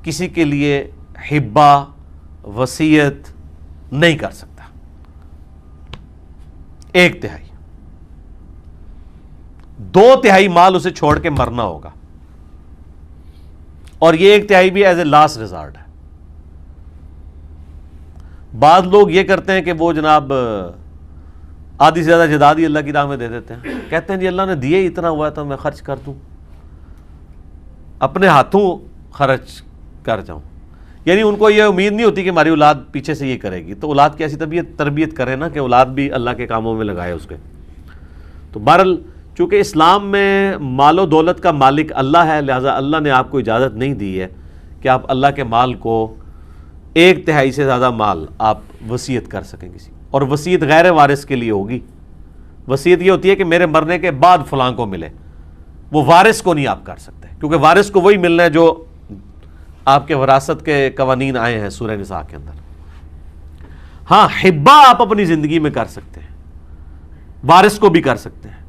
کسی کے لیے ہبہ وصیت نہیں کر سکتا. 1/3 2/3 مال اسے چھوڑ کے مرنا ہوگا، اور یہ 1/3 بھی ایز اے لاسٹ ریزارٹ ہے. بعض لوگ یہ کرتے ہیں کہ وہ جناب آدھی سے زیادہ جائیداد ہی اللہ کی راہ میں دے دیتے ہیں، کہتے ہیں جی اللہ نے دیے اتنا ہوا تو میں خرچ کر دوں، اپنے ہاتھوں خرچ کر جاؤں. یعنی ان کو یہ امید نہیں ہوتی کہ ہماری اولاد پیچھے سے یہ کرے گی، تو اولاد کی ایسی تربیت کرے نا کہ اولاد بھی اللہ کے کاموں میں لگائے اس کے. تو بہرحال چونکہ اسلام میں مال و دولت کا مالک اللہ ہے، لہٰذا اللہ نے آپ کو اجازت نہیں دی ہے کہ آپ اللہ کے مال کو 1/3 سے زیادہ مال آپ وصیت کر سکیں کسی. اور وصیت غیر وارث کے لیے ہوگی. وصیت یہ ہوتی ہے کہ میرے مرنے کے بعد فلاں کو ملے، وہ وارث کو نہیں آپ کر سکتے، کیونکہ وارث کو وہی ملنا ہے جو آپ کے وراثت کے قوانین آئے ہیں سورہ نساء کے اندر. ہاں ہبہ آپ اپنی زندگی میں کر سکتے ہیں، وارث کو بھی کر سکتے ہیں،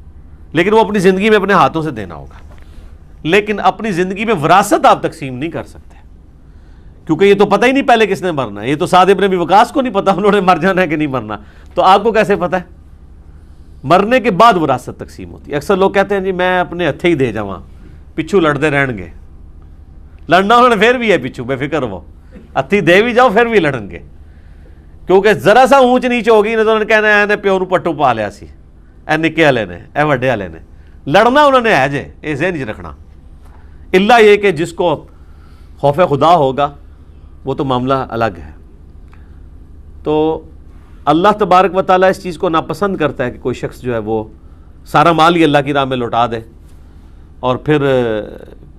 لیکن وہ اپنی زندگی میں اپنے ہاتھوں سے دینا ہوگا. لیکن اپنی زندگی میں وراثت آپ تقسیم نہیں کر سکتے، کیونکہ یہ تو پتہ ہی نہیں پہلے کس نے مرنا ہے. یہ تو سعد ابن ابی وقاص کو نہیں پتا انہوں نے مر جانا ہے کہ نہیں مرنا، تو آپ کو کیسے پتہ ہے؟ مرنے کے بعد وراثت تقسیم ہوتی ہے. اکثر لوگ کہتے ہیں جی میں اپنے ہتھے ہی دے جاواں، پچھو لڑتے رہن گے. لڑنا انہوں نے پھر بھی ہے پچھو، بے فکر وہ ہتھی دے بھی جاؤ پھر بھی لڑن گے، کیونکہ ذرا سا اونچ نیچ ہوگی نہ تو انہوں نے کہنا ہے پیو نو پٹو پا لیا سی، اے نکے والے نے اے وڈے والے نے. لڑنا انہوں نے ہے جے، یہ ذہن چ رکھنا. اللہ یہ کہ جس کو خوف خدا ہوگا وہ تو معاملہ الگ ہے. تو اللہ تبارک و تعالیٰ اس چیز کو ناپسند کرتا ہے کہ کوئی شخص جو ہے وہ سارا مال ہی اللہ کی راہ میں لوٹا دے اور پھر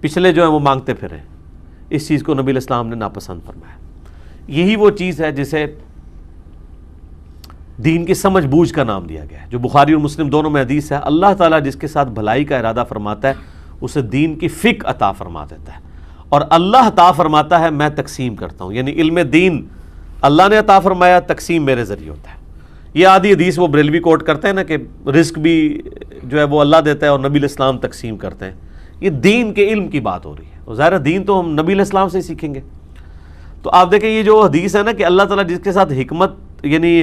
پچھلے جو ہیں وہ مانگتے پھریں. اس چیز کو نبی علیہ السلام نے ناپسند فرمایا. یہی وہ چیز ہے جسے دین کی سمجھ بوجھ کا نام دیا گیا ہے، جو بخاری اور مسلم دونوں میں حدیث ہے. اللہ تعالیٰ جس کے ساتھ بھلائی کا ارادہ فرماتا ہے اسے دین کی فقہ عطا فرما دیتا ہے، اور اللہ عطا فرماتا ہے میں تقسیم کرتا ہوں. یعنی علم دین اللہ نے عطا فرمایا، تقسیم میرے ذریعے ہوتا ہے. یہ آدھی حدیث وہ بریلوی کوٹ کرتے ہیں نا کہ رزق بھی جو ہے وہ اللہ دیتا ہے اور نبی علیہ السلام تقسیم کرتے ہیں. یہ دین کے علم کی بات ہو رہی ہے، اور ظاہر دین تو ہم نبی علیہ السلام سے ہی سیکھیں گے. تو آپ دیکھیں یہ جو حدیث ہے نا کہ اللہ تعالیٰ جس کے ساتھ حکمت یعنی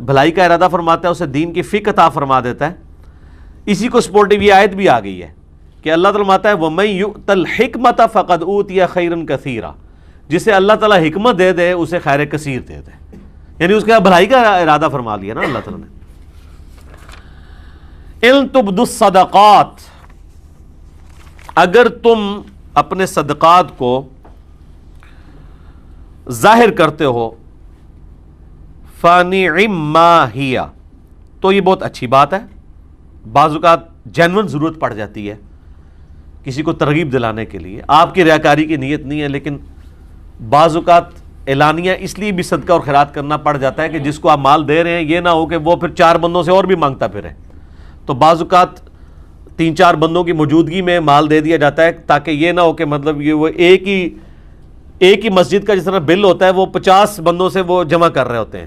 بھلائی کا ارادہ فرماتا ہے اسے دین کی فقہ عطا فرما دیتا ہے. اسی کو سپورٹیو یہ آیت بھی آ گئی ہے کہ اللہ تعالیٰ فرماتا ہے وَمَن يُؤْتَ الْحِكْمَةَ فَقَدْ أُوتِيَ خَيْرًا كَثِيرًا، جسے اللہ تعالیٰ حکمت دے دے اسے خیر کثیر دے دے. یعنی اس کے بھلائی کا ارادہ فرما لیا نا اللہ تعالیٰ نے. اِن تُبْدُوا الصَّدَقَاتِ، اگر تم اپنے صدقات کو ظاہر کرتے ہو، فَنِعِمَّ مَا هِيَ، تو یہ بہت اچھی بات ہے. بعض اوقات جینون ضرورت پڑ جاتی ہے کسی کو ترغیب دلانے کے لیے، آپ کی ریاکاری کی نیت نہیں ہے، لیکن بعض اوقات اعلانیہ اس لیے بھی صدقہ اور خیرات کرنا پڑ جاتا ہے کہ جس کو آپ مال دے رہے ہیں یہ نہ ہو کہ وہ پھر 4 بندوں سے اور بھی مانگتا پھرے. تو بعض اوقات 3-4 بندوں کی موجودگی میں مال دے دیا جاتا ہے تاکہ یہ نہ ہو کہ مطلب یہ وہ ایک ہی مسجد کا جس طرح بل ہوتا ہے وہ 50 بندوں سے وہ جمع کر رہے ہوتے ہیں.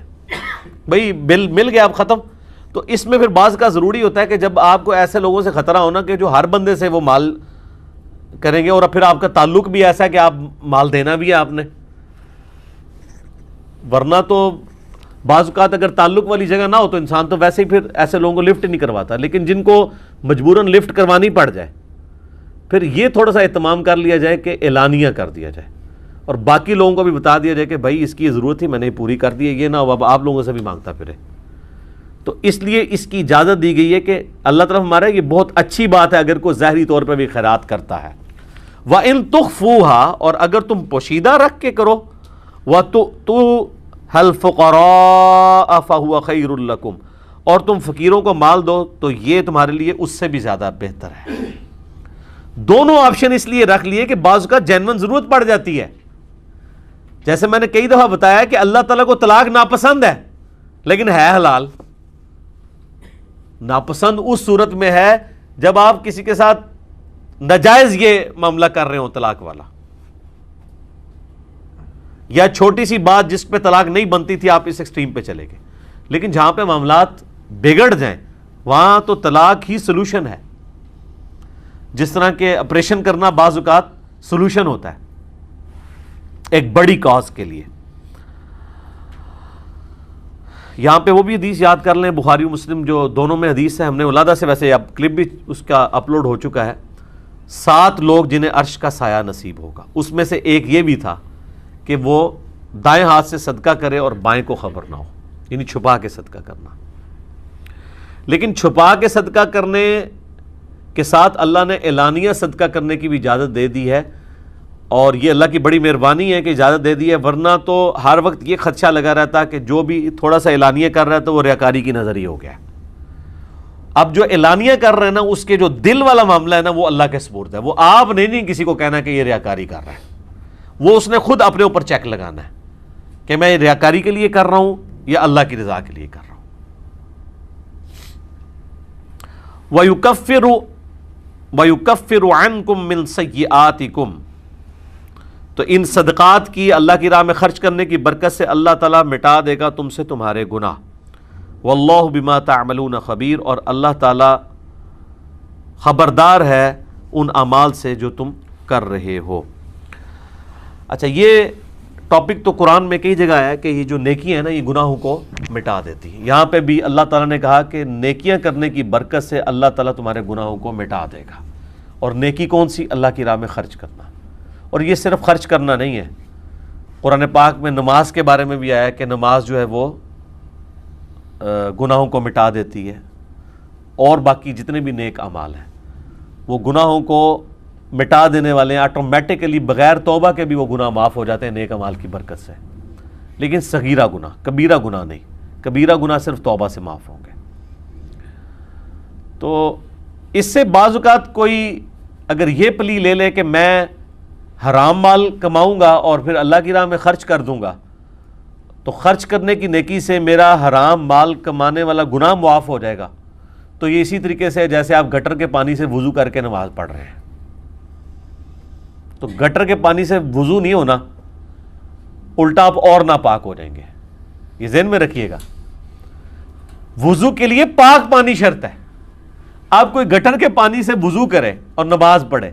بھئی بل مل گیا اب ختم، تو اس میں پھر بعض کا ضروری ہوتا ہے کہ جب آپ کو ایسے لوگوں سے خطرہ ہونا کہ جو ہر بندے سے وہ مال کریں گے، اور پھر آپ کا تعلق بھی ایسا ہے کہ آپ مال دینا بھی ہے آپ نے، ورنہ تو بعض اوقات اگر تعلق والی جگہ نہ ہو تو انسان تو ویسے ہی پھر ایسے لوگوں کو لفٹ نہیں کرواتا، لیکن جن کو مجبوراً لفٹ کروانی پڑ جائے پھر یہ تھوڑا سا اہتمام کر لیا جائے کہ اعلانیہ کر دیا جائے، اور باقی لوگوں کو بھی بتا دیا جائے کہ بھائی اس کی ضرورت تھی میں نے پوری کر دی ہے، یہ نہ ہو اب آپ لوگوں سے بھی مانگتا پھرے۔ تو اس لیے اس کی اجازت دی گئی ہے کہ اللہ طرف ہمارا یہ بہت اچھی بات ہے اگر کوئی ظاہری طور پہ بھی خیرات کرتا ہے۔ وَإِن تُخْفُوهَا، اور اگر تم پوشیدہ رکھ کے کرو، وَتُؤْتُوهَا الْفُقَرَاءَ فَهُوَ خَيْرٌ لَكُمْ، اور تم فقیروں کو مال دو تو یہ تمہارے لیے اس سے بھی زیادہ بہتر ہے۔ دونوں آپشن اس لیے رکھ لیے کہ بعض کا جینون ضرورت پڑ جاتی ہے، جیسے میں نے کئی دفعہ بتایا کہ اللہ تعالیٰ کو طلاق ناپسند ہے لیکن ہے حلال۔ ناپسند اس صورت میں ہے جب آپ کسی کے ساتھ ناجائز یہ معاملہ کر رہے ہوں طلاق والا، یا چھوٹی سی بات جس پہ طلاق نہیں بنتی تھی آپ اس ایکسٹریم پہ چلے گئے، لیکن جہاں پہ معاملات بگڑ جائیں وہاں تو طلاق ہی سلوشن ہے، جس طرح کہ آپریشن کرنا بعض اوقات سلوشن ہوتا ہے ایک بڑی کاز کے لیے۔ یہاں پہ وہ بھی حدیث یاد کر لیں، بخاری و مسلم جو دونوں میں حدیث ہے، ہم نے علادہ سے ویسے اب کلپ بھی اس کا اپلوڈ ہو چکا ہے، 7 لوگ جنہیں عرش کا سایہ نصیب ہوگا، اس میں سے ایک یہ بھی تھا کہ وہ دائیں ہاتھ سے صدقہ کرے اور بائیں کو خبر نہ ہو، یعنی چھپا کے صدقہ کرنا۔ لیکن چھپا کے صدقہ کرنے کے ساتھ اللہ نے اعلانیہ صدقہ کرنے کی بھی اجازت دے دی ہے، اور یہ اللہ کی بڑی مہربانی ہے کہ اجازت دے دی ہے، ورنہ تو ہر وقت یہ خدشہ لگا رہتا کہ جو بھی تھوڑا سا اعلانیہ کر رہا ہے تو وہ ریاکاری کی نظر ہی ہو گیا۔ اب جو اعلانیہ کر رہے ہیں نا اس کے جو دل والا معاملہ ہے نا وہ اللہ کے سپرد ہے، وہ آپ نے نہیں کسی کو کہنا کہ یہ ریاکاری کر رہا ہے، وہ اس نے خود اپنے اوپر چیک لگانا ہے کہ میں ریاکاری کے لیے کر رہا ہوں یا اللہ کی رضا کے لیے کر رہا ہوں۔ وَيُكَفِّرُ عَنْكُم مِّن سَيِّئَاتِكُم، تو ان صدقات کی اللہ کی راہ میں خرچ کرنے کی برکت سے اللہ تعالیٰ مٹا دے گا تم سے تمہارے گناہ۔ واللہ بما تعملون خبیر، اور اللہ تعالیٰ خبردار ہے ان اعمال سے جو تم کر رہے ہو۔ اچھا، یہ ٹاپک تو قرآن میں کئی جگہ ہے کہ یہ جو نیکیاں ہیں نا یہ گناہوں کو مٹا دیتی ہیں۔ یہاں پہ بھی اللہ تعالیٰ نے کہا کہ نیکیاں کرنے کی برکت سے اللہ تعالیٰ تمہارے گناہوں کو مٹا دے گا۔ اور نیکی کون سی؟ اللہ کی راہ میں خرچ کرنا۔ اور یہ صرف خرچ کرنا نہیں ہے، قرآن پاک میں نماز کے بارے میں بھی آیا ہے کہ نماز جو ہے وہ گناہوں کو مٹا دیتی ہے، اور باقی جتنے بھی نیک اعمال ہیں وہ گناہوں کو مٹا دینے والے ہیں، آٹومیٹکلی بغیر توبہ کے بھی وہ گناہ معاف ہو جاتے ہیں نیک اعمال کی برکت سے۔ لیکن صغیرہ گناہ، کبیرہ گناہ نہیں، کبیرہ گناہ صرف توبہ سے معاف ہوں گے۔ تو اس سے بعض اوقات کوئی اگر یہ پلی لے لے کہ میں حرام مال کماؤں گا اور پھر اللہ کی راہ میں خرچ کر دوں گا تو خرچ کرنے کی نیکی سے میرا حرام مال کمانے والا گناہ معاف ہو جائے گا، تو یہ اسی طریقے سے جیسے آپ گٹر کے پانی سے وضو کر کے نماز پڑھ رہے ہیں، تو گٹر کے پانی سے وضو نہیں ہونا، الٹا آپ اور ناپاک ہو جائیں گے، یہ ذہن میں رکھیے گا۔ وضو کے لیے پاک پانی شرط ہے، آپ کوئی گٹر کے پانی سے وضو کرے اور نماز پڑھے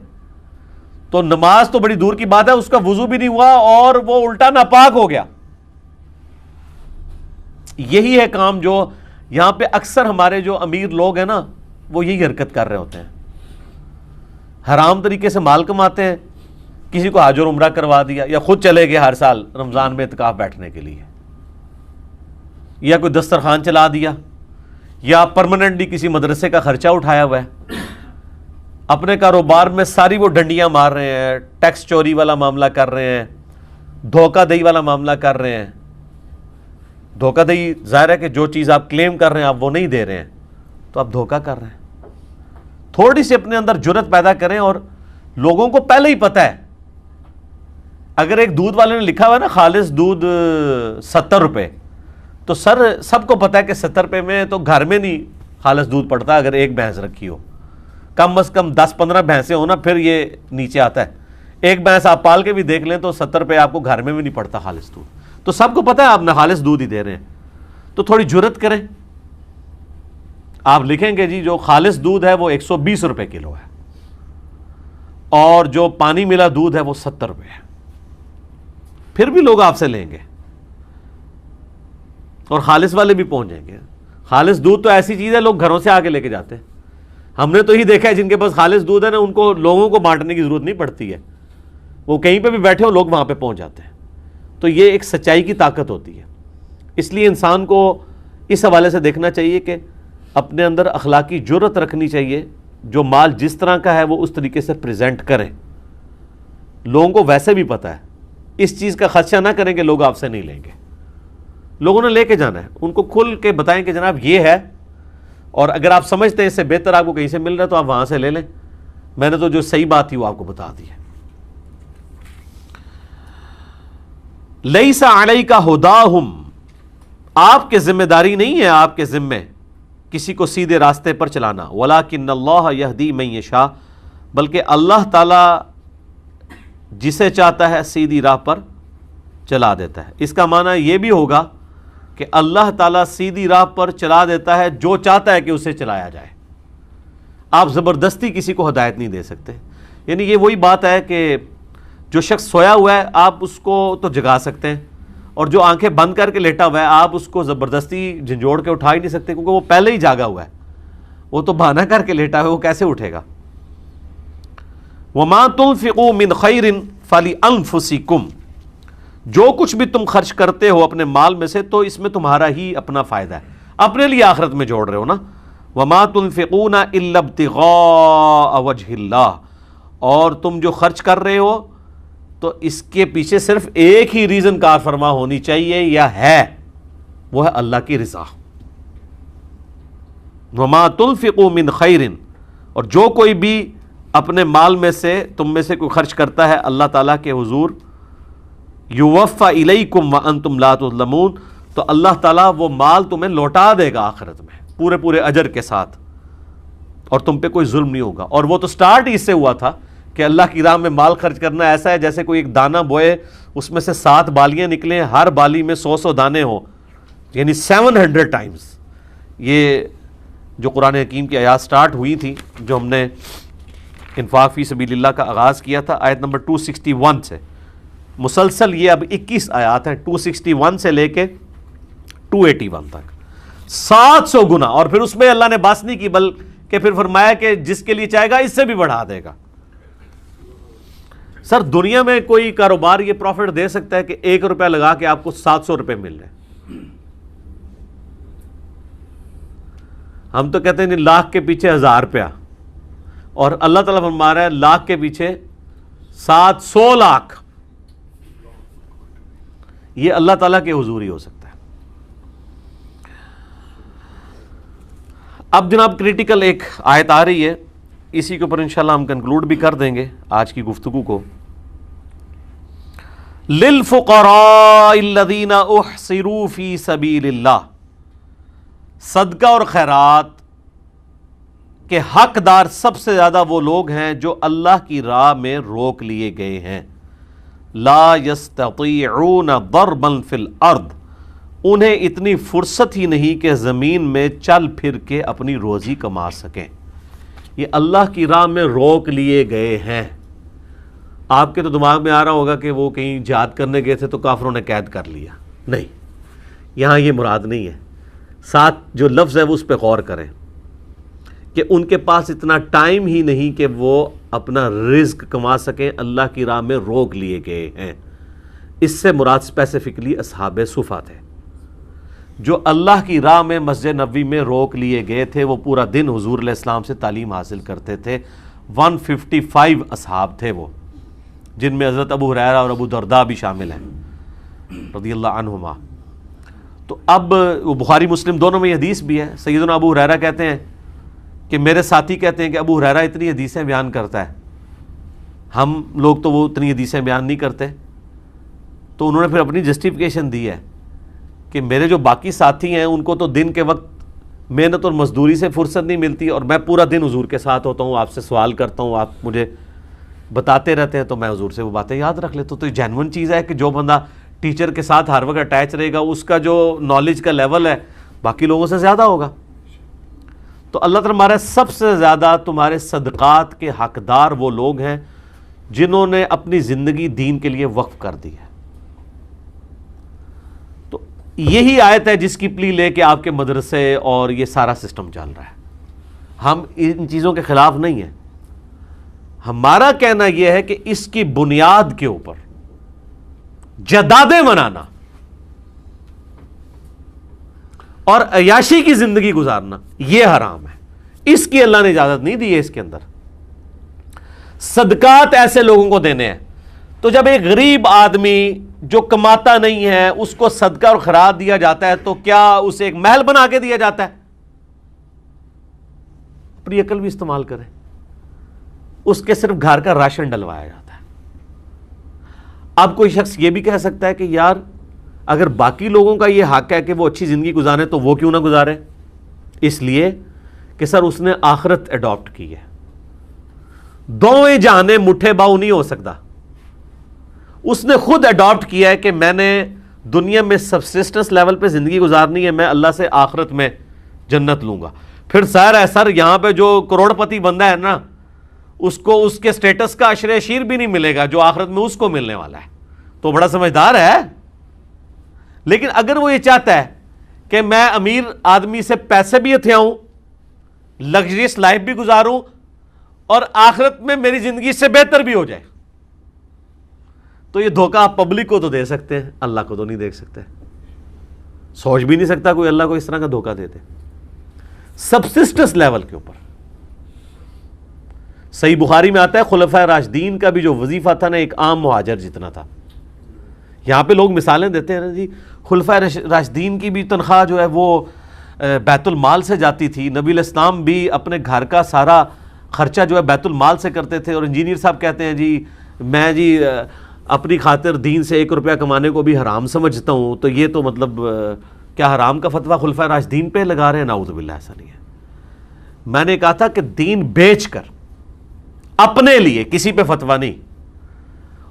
تو نماز تو بڑی دور کی بات ہے، اس کا وضو بھی نہیں ہوا اور وہ الٹا ناپاک ہو گیا۔ یہی ہے کام جو یہاں پہ اکثر ہمارے جو امیر لوگ ہیں نا وہ یہی حرکت کر رہے ہوتے ہیں، حرام طریقے سے مال کماتے ہیں، کسی کو حج اور عمرہ کروا دیا، یا خود چلے گئے ہر سال رمضان میں اعتکاف بیٹھنے کے لیے، یا کوئی دسترخوان چلا دیا، یا پرماننٹلی کسی مدرسے کا خرچہ اٹھایا ہوا ہے، اپنے کاروبار میں ساری وہ ڈنڈیاں مار رہے ہیں، ٹیکس چوری والا معاملہ کر رہے ہیں، دھوکہ دہی والا معاملہ کر رہے ہیں۔ دھوکہ دہی ظاہر ہے کہ جو چیز آپ کلیم کر رہے ہیں آپ وہ نہیں دے رہے ہیں تو آپ دھوکہ کر رہے ہیں۔ تھوڑی سی اپنے اندر جرت پیدا کریں، اور لوگوں کو پہلے ہی پتہ ہے، اگر ایک دودھ والے نے لکھا ہوا ہے نا خالص دودھ 70 روپے، تو سب کو پتہ ہے کہ 70 روپے میں تو گھر میں نہیں خالص دودھ پڑتا، اگر ایک بھینس رکھی ہو، کم از کم 10-15 بھینسیں ہو نا پھر یہ نیچے آتا ہے۔ ایک بھینس آپ پال کے بھی دیکھ لیں تو 70 روپے آپ کو گھر میں بھی نہیں پڑتا خالص دودھ، تو سب کو پتہ ہے آپ نہ خالص دودھ ہی دے رہے ہیں، تو تھوڑی جرت کریں، آپ لکھیں گے جی جو خالص دودھ ہے وہ 120 روپے کلو ہے اور جو پانی ملا دودھ ہے وہ 70 روپے ہے، پھر بھی لوگ آپ سے لیں گے اور خالص والے بھی پہنچ جائیں گے۔ خالص دودھ تو ایسی چیز ہے لوگ گھروں سے آ کے لے کے جاتے ہیں، ہم نے تو ہی دیکھا ہے جن کے پاس خالص دودھ ہے نا ان کو لوگوں کو بانٹنے کی ضرورت نہیں پڑتی ہے، وہ کہیں پہ بھی بیٹھے ہو لوگ وہاں پہ پہنچ جاتے ہیں۔ تو یہ ایک سچائی کی طاقت ہوتی ہے، اس لیے انسان کو اس حوالے سے دیکھنا چاہیے کہ اپنے اندر اخلاقی جرأت رکھنی چاہیے، جو مال جس طرح کا ہے وہ اس طریقے سے پریزنٹ کریں، لوگوں کو ویسے بھی پتہ ہے، اس چیز کا خدشہ نہ کریں کہ لوگ آپ سے نہیں لیں گے، لوگوں نے لے کے جانا ہے، ان کو کھل کے بتائیں کہ جناب یہ ہے، اور اگر آپ سمجھتے ہیں اس سے بہتر آپ کو کہیں سے مل رہا ہے تو آپ وہاں سے لے لیں، میں نے تو جو صحیح بات تھی وہ آپ کو بتا دی ہے۔ لیس علیک ھداھم، آپ کے ذمہ داری نہیں ہے، آپ کے ذمہ کسی کو سیدھے راستے پر چلانا، ولکن اللہ یہدی من یشاء، بلکہ اللہ تعالی جسے چاہتا ہے سیدھی راہ پر چلا دیتا ہے۔ اس کا معنی یہ بھی ہوگا کہ اللہ تعالیٰ سیدھی راہ پر چلا دیتا ہے جو چاہتا ہے کہ اسے چلایا جائے، آپ زبردستی کسی کو ہدایت نہیں دے سکتے۔ یعنی یہ وہی بات ہے کہ جو شخص سویا ہوا ہے آپ اس کو تو جگا سکتے ہیں، اور جو آنکھیں بند کر کے لیٹا ہوا ہے آپ اس کو زبردستی جھنجھوڑ کے اٹھا ہی نہیں سکتے، کیونکہ وہ پہلے ہی جاگا ہوا ہے، وہ تو بہانہ کر کے لیٹا ہوا ہے، وہ کیسے اٹھے گا۔ وَمَا تُنْفِقُوا مِنْ خَيْرٍ فَلِأَنفُسِكُمْ، جو کچھ بھی تم خرچ کرتے ہو اپنے مال میں سے تو اس میں تمہارا ہی اپنا فائدہ ہے، اپنے لیے آخرت میں جوڑ رہے ہو نا۔ وَمَا تُنْفِقُونَ إِلَّا ابْتِغَاءَ وَجْهِ اللَّهِ، اور تم جو خرچ کر رہے ہو تو اس کے پیچھے صرف ایک ہی ریزن کار فرما ہونی چاہیے یا ہے، وہ ہے اللہ کی رضا۔ وَمَا تُنْفِقُوا مِنْ خَيْرٍ، اور جو کوئی بھی اپنے مال میں سے تم میں سے کوئی خرچ کرتا ہے اللہ تعالیٰ کے حضور، یوفا الیکم وانتم لا تظلمون، تو اللہ تعالیٰ وہ مال تمہیں لوٹا دے گا آخرت میں پورے پورے اجر کے ساتھ، اور تم پہ کوئی ظلم نہیں ہوگا۔ اور وہ تو سٹارٹ ہی اس سے ہوا تھا کہ اللہ کی راہ میں مال خرچ کرنا ایسا ہے جیسے کوئی ایک دانہ بوئے، اس میں سے 7 بالیاں نکلیں، ہر بالی میں 100 دانے ہوں، یعنی 700 ٹائمز۔ یہ جو قرآن حکیم کی آیات سٹارٹ ہوئی تھی، جو ہم نے انفاق فی سبیل اللہ کا آغاز کیا تھا آیت نمبر 261 سے، مسلسل یہ اب 21 آیات ہیں، 261 سے لے کے 281 تک، 700 گنا، اور پھر اس میں اللہ نے بس نہیں کی بلکہ پھر فرمایا کہ جس کے لیے چاہے گا اس سے بھی بڑھا دے گا۔ سر دنیا میں کوئی کاروبار یہ پروفٹ دے سکتا ہے کہ 1 روپے لگا کے آپ کو 700 روپے مل رہے ہیں؟ ہم تو کہتے ہیں لاکھ کے پیچھے 1000 روپیہ، اور اللہ تعالیٰ فرما رہا ہے لاکھ کے پیچھے 700 لاکھ۔ یہ اللہ تعالیٰ کے حضور ہی ہو سکتا ہے۔ اب جناب کریٹیکل ایک آیت آ رہی ہے، اسی کے اوپر انشاءاللہ ہم کنکلوڈ بھی کر دیں گے آج کی گفتگو کو۔ لِلْفُقَرَاءِ الَّذِينَ اُحْصِرُوا فِي سَبِيلِ اللَّهِ، صدقہ اور خیرات کے حقدار سب سے زیادہ وہ لوگ ہیں جو اللہ کی راہ میں روک لیے گئے ہیں۔ لا يستطيعون ضربا في الارض، انہیں اتنی فرصت ہی نہیں کہ زمین میں چل پھر کے اپنی روزی کما سکیں۔ یہ اللہ کی راہ میں روک لیے گئے ہیں۔ آپ کے تو دماغ میں آ رہا ہوگا کہ وہ کہیں جہاد کرنے گئے تھے تو کافروں نے قید کر لیا، نہیں، یہاں یہ مراد نہیں ہے۔ ساتھ جو لفظ ہے وہ اس پہ غور کریں کہ ان کے پاس اتنا ٹائم ہی نہیں کہ وہ اپنا رزق کما سکیں، اللہ کی راہ میں روک لیے گئے ہیں۔ اس سے مراد اسپیسیفکلی اصحاب صفہ تھے، جو اللہ کی راہ میں مسجد نبوی میں روک لیے گئے تھے۔ وہ پورا دن حضور علیہ السلام سے تعلیم حاصل کرتے تھے۔ 155 اصحاب تھے وہ، جن میں حضرت ابو ہریرہ اور ابو درداء بھی شامل ہیں رضی اللہ عنہما۔ تو اب وہ بخاری مسلم دونوں میں یہ حدیث بھی ہے۔ سیدنا ابو ہریرہ کہتے ہیں کہ میرے ساتھی کہتے ہیں کہ ابو ہریرہ اتنی حدیثیں بیان کرتا ہے، ہم لوگ تو وہ اتنی حدیثیں بیان نہیں کرتے۔ تو انہوں نے پھر اپنی جسٹیفیکیشن دی ہے کہ میرے جو باقی ساتھی ہیں ان کو تو دن کے وقت محنت اور مزدوری سے فرصت نہیں ملتی، اور میں پورا دن حضور کے ساتھ ہوتا ہوں، آپ سے سوال کرتا ہوں، آپ مجھے بتاتے رہتے ہیں، تو میں حضور سے وہ باتیں یاد رکھ لیتا ہوں۔ تو یہ جینون چیز ہے کہ جو بندہ ٹیچر کے ساتھ ہر وقت اٹیچ رہے گا، اس کا جو نالج کا لیول ہے باقی لوگوں سے زیادہ ہوگا۔ تو اللہ تعالیٰ ہمارا سب سے زیادہ تمہارے صدقات کے حقدار وہ لوگ ہیں جنہوں نے اپنی زندگی دین کے لیے وقف کر دی ہے. تو یہی آیت ہے جس کی پلی لے کے آپ کے مدرسے اور یہ سارا سسٹم چل رہا ہے. ہم ان چیزوں کے خلاف نہیں ہیں. ہمارا کہنا یہ ہے کہ اس کی بنیاد کے اوپر جدادیں منانا اور عیاشی کی زندگی گزارنا یہ حرام ہے. اس کی اللہ نے اجازت نہیں دی ہے. اس کے اندر صدقات ایسے لوگوں کو دینے ہیں. تو جب ایک غریب آدمی جو کماتا نہیں ہے اس کو صدقہ اور خیرات دیا جاتا ہے تو کیا اسے ایک محل بنا کے دیا جاتا ہے؟ اپنی عقل بھی استعمال کریں. اس کے صرف گھر کا راشن ڈلوایا جاتا ہے. اب کوئی شخص یہ بھی کہہ سکتا ہے کہ یار اگر باقی لوگوں کا یہ حق ہے کہ وہ اچھی زندگی گزاریں تو وہ کیوں نہ گزارے؟ اس لیے کہ سر اس نے آخرت اڈاپٹ کی ہے. دوویں جہانے مٹھے باؤ نہیں ہو سکتا. اس نے خود اڈاپٹ کیا ہے کہ میں نے دنیا میں سبسسٹنس لیول پہ زندگی گزارنی ہے, میں اللہ سے آخرت میں جنت لوں گا. پھر سر ہے سر یہاں پہ جو کروڑ پتی بندہ ہے نا اس کو اس کے سٹیٹس کا عشر عشیر بھی نہیں ملے گا جو آخرت میں اس کو ملنے والا ہے. تو بڑا سمجھدار ہے. لیکن اگر وہ یہ چاہتا ہے کہ میں امیر آدمی سے پیسے بھی ہتھیاؤں, لگژریس لائف بھی گزاروں اور آخرت میں میری زندگی سے بہتر بھی ہو جائے, تو یہ دھوکہ آپ پبلک کو تو دے سکتے ہیں, اللہ کو تو نہیں دے سکتے. سوچ بھی نہیں سکتا کوئی اللہ کو اس طرح کا دھوکہ دے دے. سبسسٹنس لیول کے اوپر صحیح بخاری میں آتا ہے خلفائے راشدین کا بھی جو وظیفہ تھا نا ایک عام مہاجر جتنا تھا. یہاں پہ لوگ مثالیں دیتے ہیں نا جی خلفائے راشدین کی بھی تنخواہ جو ہے وہ بیت المال سے جاتی تھی. نبی الاسلام بھی اپنے گھر کا سارا خرچہ جو ہے بیت المال سے کرتے تھے. اور انجینئر صاحب کہتے ہیں جی میں جی اپنی خاطر دین سے 1 روپیہ کمانے کو بھی حرام سمجھتا ہوں. تو یہ تو مطلب کیا حرام کا فتویٰ خلفائے راشدین پہ لگا رہے ہیں؟ نعوذ باللہ, ایسا نہیں ہے. میں نے کہا تھا کہ دین بیچ کر اپنے لیے کسی پہ فتویٰ نہیں.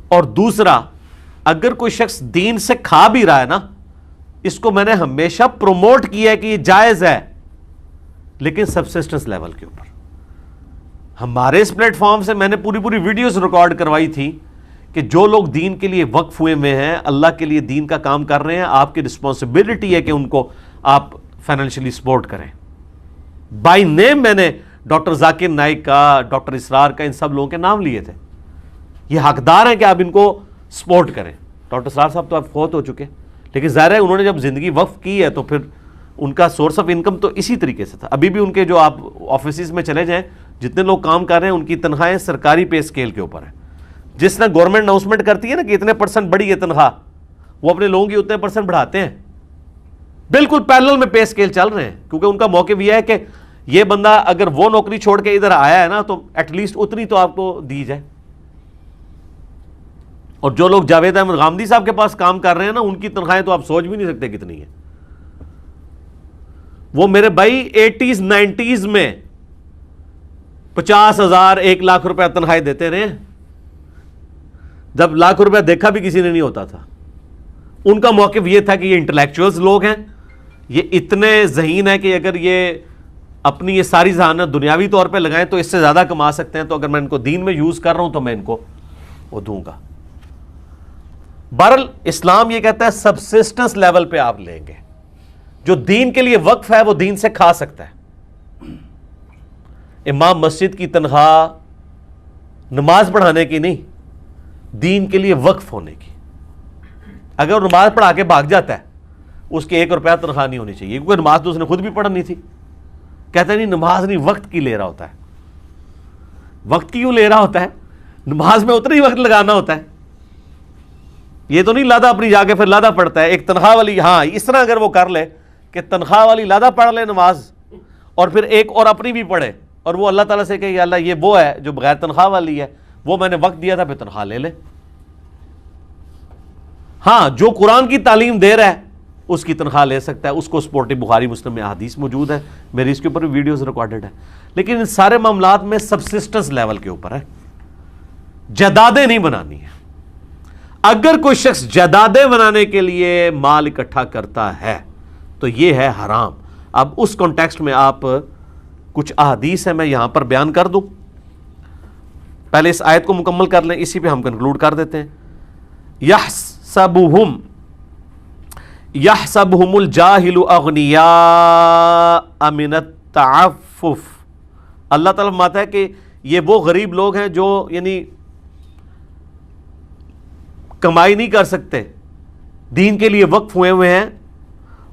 اور دوسرا اگر کوئی شخص دین سے کھا بھی رہا ہے نا, اس کو میں نے ہمیشہ پروموٹ کیا ہے کہ یہ جائز ہے, لیکن سبسسٹنس لیول کے اوپر. ہمارے اس پلیٹ فارم سے میں نے پوری ویڈیوز ریکارڈ کروائی تھی کہ جو لوگ دین کے لیے وقف ہوئے میں ہیں, اللہ کے لیے دین کا کام کر رہے ہیں, آپ کی رسپانسبلٹی ہے کہ ان کو آپ فائنینشلی سپورٹ کریں. بائی نیم میں نے ڈاکٹر ذاکر نائک کا, ڈاکٹر اسرار کا, ان سب لوگوں کے نام لیے تھے. یہ حقدار ہیں کہ آپ ان کو سپورٹ کریں. ڈاکٹر اسرار صاحب تو آپ فوت ہو چکے, لیکن ظاہر ہے انہوں نے جب زندگی وقف کی ہے تو پھر ان کا سورس آف انکم تو اسی طریقے سے تھا. ابھی بھی ان کے جو آپ آفیسز میں چلے جائیں جتنے لوگ کام کر رہے ہیں ان کی تنخواہیں سرکاری پے اسکیل کے اوپر ہیں. جس طرح گورنمنٹ اناؤنسمنٹ کرتی ہے نا کہ اتنے % بڑھی ہے تنخواہ, وہ اپنے لوگوں کی اتنے % بڑھاتے ہیں. بالکل پیرلل میں پے اسکیل چل رہے ہیں, کیونکہ ان کا موقف یہ ہے کہ یہ بندہ اگر وہ نوکری چھوڑ کے ادھر آیا ہے نا تو ایٹ لیسٹ اتنی تو آپ کو دی جائے. اور جو لوگ جاوید احمد غامدی صاحب کے پاس کام کر رہے ہیں نا ان کی تنخواہیں تو آپ سوچ بھی نہیں سکتے کتنی ہیں. وہ میرے بھائی 80s 90s میں 50,000 1 لاکھ روپے تنخواہیں دیتے رہے, جب لاکھ روپے دیکھا بھی کسی نے نہیں ہوتا تھا. ان کا موقف یہ تھا کہ یہ انٹلیکچوئلز لوگ ہیں, یہ اتنے ذہین ہیں کہ اگر یہ اپنی یہ ساری ذہانت دنیاوی طور پہ لگائیں تو اس سے زیادہ کما سکتے ہیں, تو اگر میں ان کو دین میں یوز کر رہا ہوں تو میں ان کو وہ دوں گا. بہرحال اسلام یہ کہتا ہے سبسسٹنس لیول پہ آپ لیں گے, جو دین کے لیے وقف ہے وہ دین سے کھا سکتا ہے. امام مسجد کی تنخواہ نماز پڑھانے کی نہیں, دین کے لیے وقف ہونے کی. اگر نماز پڑھا کے بھاگ جاتا ہے اس کے 1 روپیہ تنخواہ نہیں ہونی چاہیے, کیونکہ نماز تو اس نے خود بھی پڑھنی تھی. کہتا ہے نہیں نماز نہیں, وقت کی لے رہا ہوتا ہے. وقت کی کیوں لے رہا ہوتا ہے؟ نماز میں اتنا ہی وقت لگانا ہوتا ہے. یہ تو نہیں لادا اپنی جا کے پھر لادا پڑھتا ہے. ایک تنخواہ والی, ہاں اس طرح اگر وہ کر لے کہ تنخواہ والی لادا پڑھ لے نماز اور پھر ایک اور اپنی بھی پڑھے, اور وہ اللہ تعالیٰ سے کہ یا اللہ یہ وہ ہے جو بغیر تنخواہ والی ہے, وہ میں نے وقت دیا تھا, پھر تنخواہ لے لے. ہاں جو قرآن کی تعلیم دے رہا ہے اس کی تنخواہ لے سکتا ہے, اس کو سپورٹی بخاری مسلم میں حدیث موجود ہے, میری اس کے اوپر ویڈیوز ریکارڈڈ ہے. لیکن ان سارے معاملات میں سبسسٹنس لیول کے اوپر ہے, جائیدادیں نہیں بنانی ہیں. اگر کوئی شخص جائیدادیں بنانے کے لیے مال اکٹھا کرتا ہے تو یہ ہے حرام. اب اس کانٹیکسٹ میں آپ کچھ احادیث ہیں میں یہاں پر بیان کر دوں. پہلے اس آیت کو مکمل کر لیں, اسی پہ ہم کنکلوڈ کر دیتے ہیں. یحسبہم الجاہل اغنیاء من التعفف. اللہ تعالیٰ فرماتا ہے کہ یہ وہ غریب لوگ ہیں جو یعنی کمائی نہیں کر سکتے, دین کے لیے وقف ہوئے ہوئے ہیں,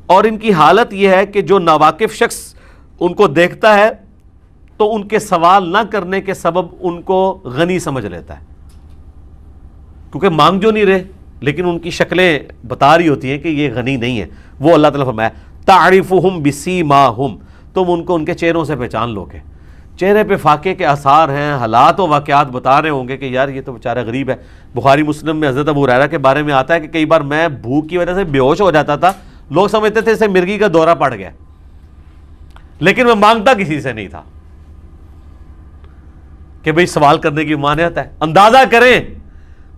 اور ان کی حالت یہ ہے کہ جو ناواقف شخص ان کو دیکھتا ہے تو ان کے سوال نہ کرنے کے سبب ان کو غنی سمجھ لیتا ہے, کیونکہ مانگ جو نہیں رہے لیکن ان کی شکلیں بتا رہی ہوتی ہیں کہ یہ غنی نہیں ہے. وہ اللہ تعالیٰ فرمایا تعرفہم بسیماہم, تم ان کو ان کے چہروں سے پہچان لو گے. چہرے پہ فاقے کے آثار ہیں, حالات و واقعات بتا رہے ہوں گے کہ یار یہ تو بیچارہ غریب ہے. بخاری مسلم میں حضرت ابو ہریرہ کے بارے میں آتا ہے کہ کئی بار میں بھوک کی وجہ سے بے ہوش ہو جاتا تھا, لوگ سمجھتے تھے اسے مرگی کا دورہ پڑ گیا, لیکن میں مانگتا کسی سے نہیں تھا کہ بھئی سوال کرنے کی مانعت ہے. اندازہ کریں,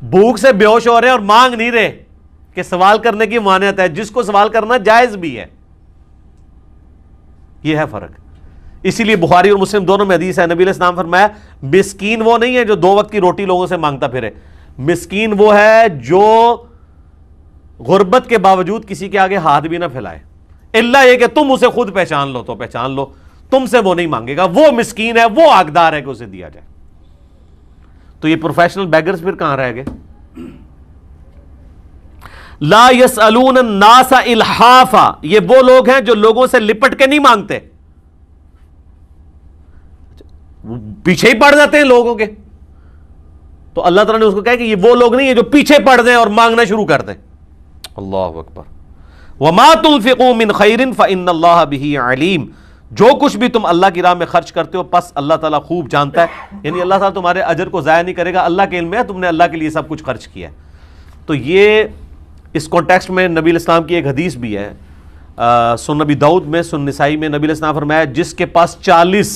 بھوک سے بے ہوش ہو رہے ہیں اور مانگ نہیں رہے کہ سوال کرنے کی مانعت ہے, جس کو سوال کرنا جائز بھی ہے. یہ ہے فرق. اسی لیے بخاری اور مسلم دونوں میں حدیث ہے, نبی علیہ السلام فرمایا مسکین وہ نہیں ہے جو 2 وقت کی روٹی لوگوں سے مانگتا پھرے, مسکین وہ ہے جو غربت کے باوجود کسی کے آگے ہاتھ بھی نہ پھیلائے, الا یہ کہ تم اسے خود پہچان لو تو پہچان لو, تم سے وہ نہیں مانگے گا, وہ مسکین ہے, وہ حقدار ہے کہ اسے دیا جائے. تو یہ پروفیشنل بیگرز پھر کہاں رہ گئے؟ لا یسألون الناس الحافا, یہ وہ لوگ ہیں جو لوگوں سے لپٹ کے نہیں مانگتے, پیچھے ہی پڑ جاتے ہیں لوگوں کے. تو اللہ تعالیٰ نے اس کو کہا کہ یہ وہ لوگ نہیں ہیں جو پیچھے پڑ دیں اور مانگنا شروع کر دیں. اللہ اکبر. وما تنفقوا من خیر فإن اللہ بہ علیم, جو کچھ بھی تم اللہ کی راہ میں خرچ کرتے ہو پس اللہ تعالیٰ خوب جانتا ہے. یعنی اللہ تعالیٰ تمہارے اجر کو ضائع نہیں کرے گا, اللہ کے علم ہے تم نے اللہ کے لیے سب کچھ خرچ کیا ہے. تو یہ اس کانٹیکسٹ میں نبی علیہ السلام کی ایک حدیث بھی ہے, سنن نبی داؤد میں, سنن نسائی میں. نبی علیہ السلام فرمایا جس کے پاس 40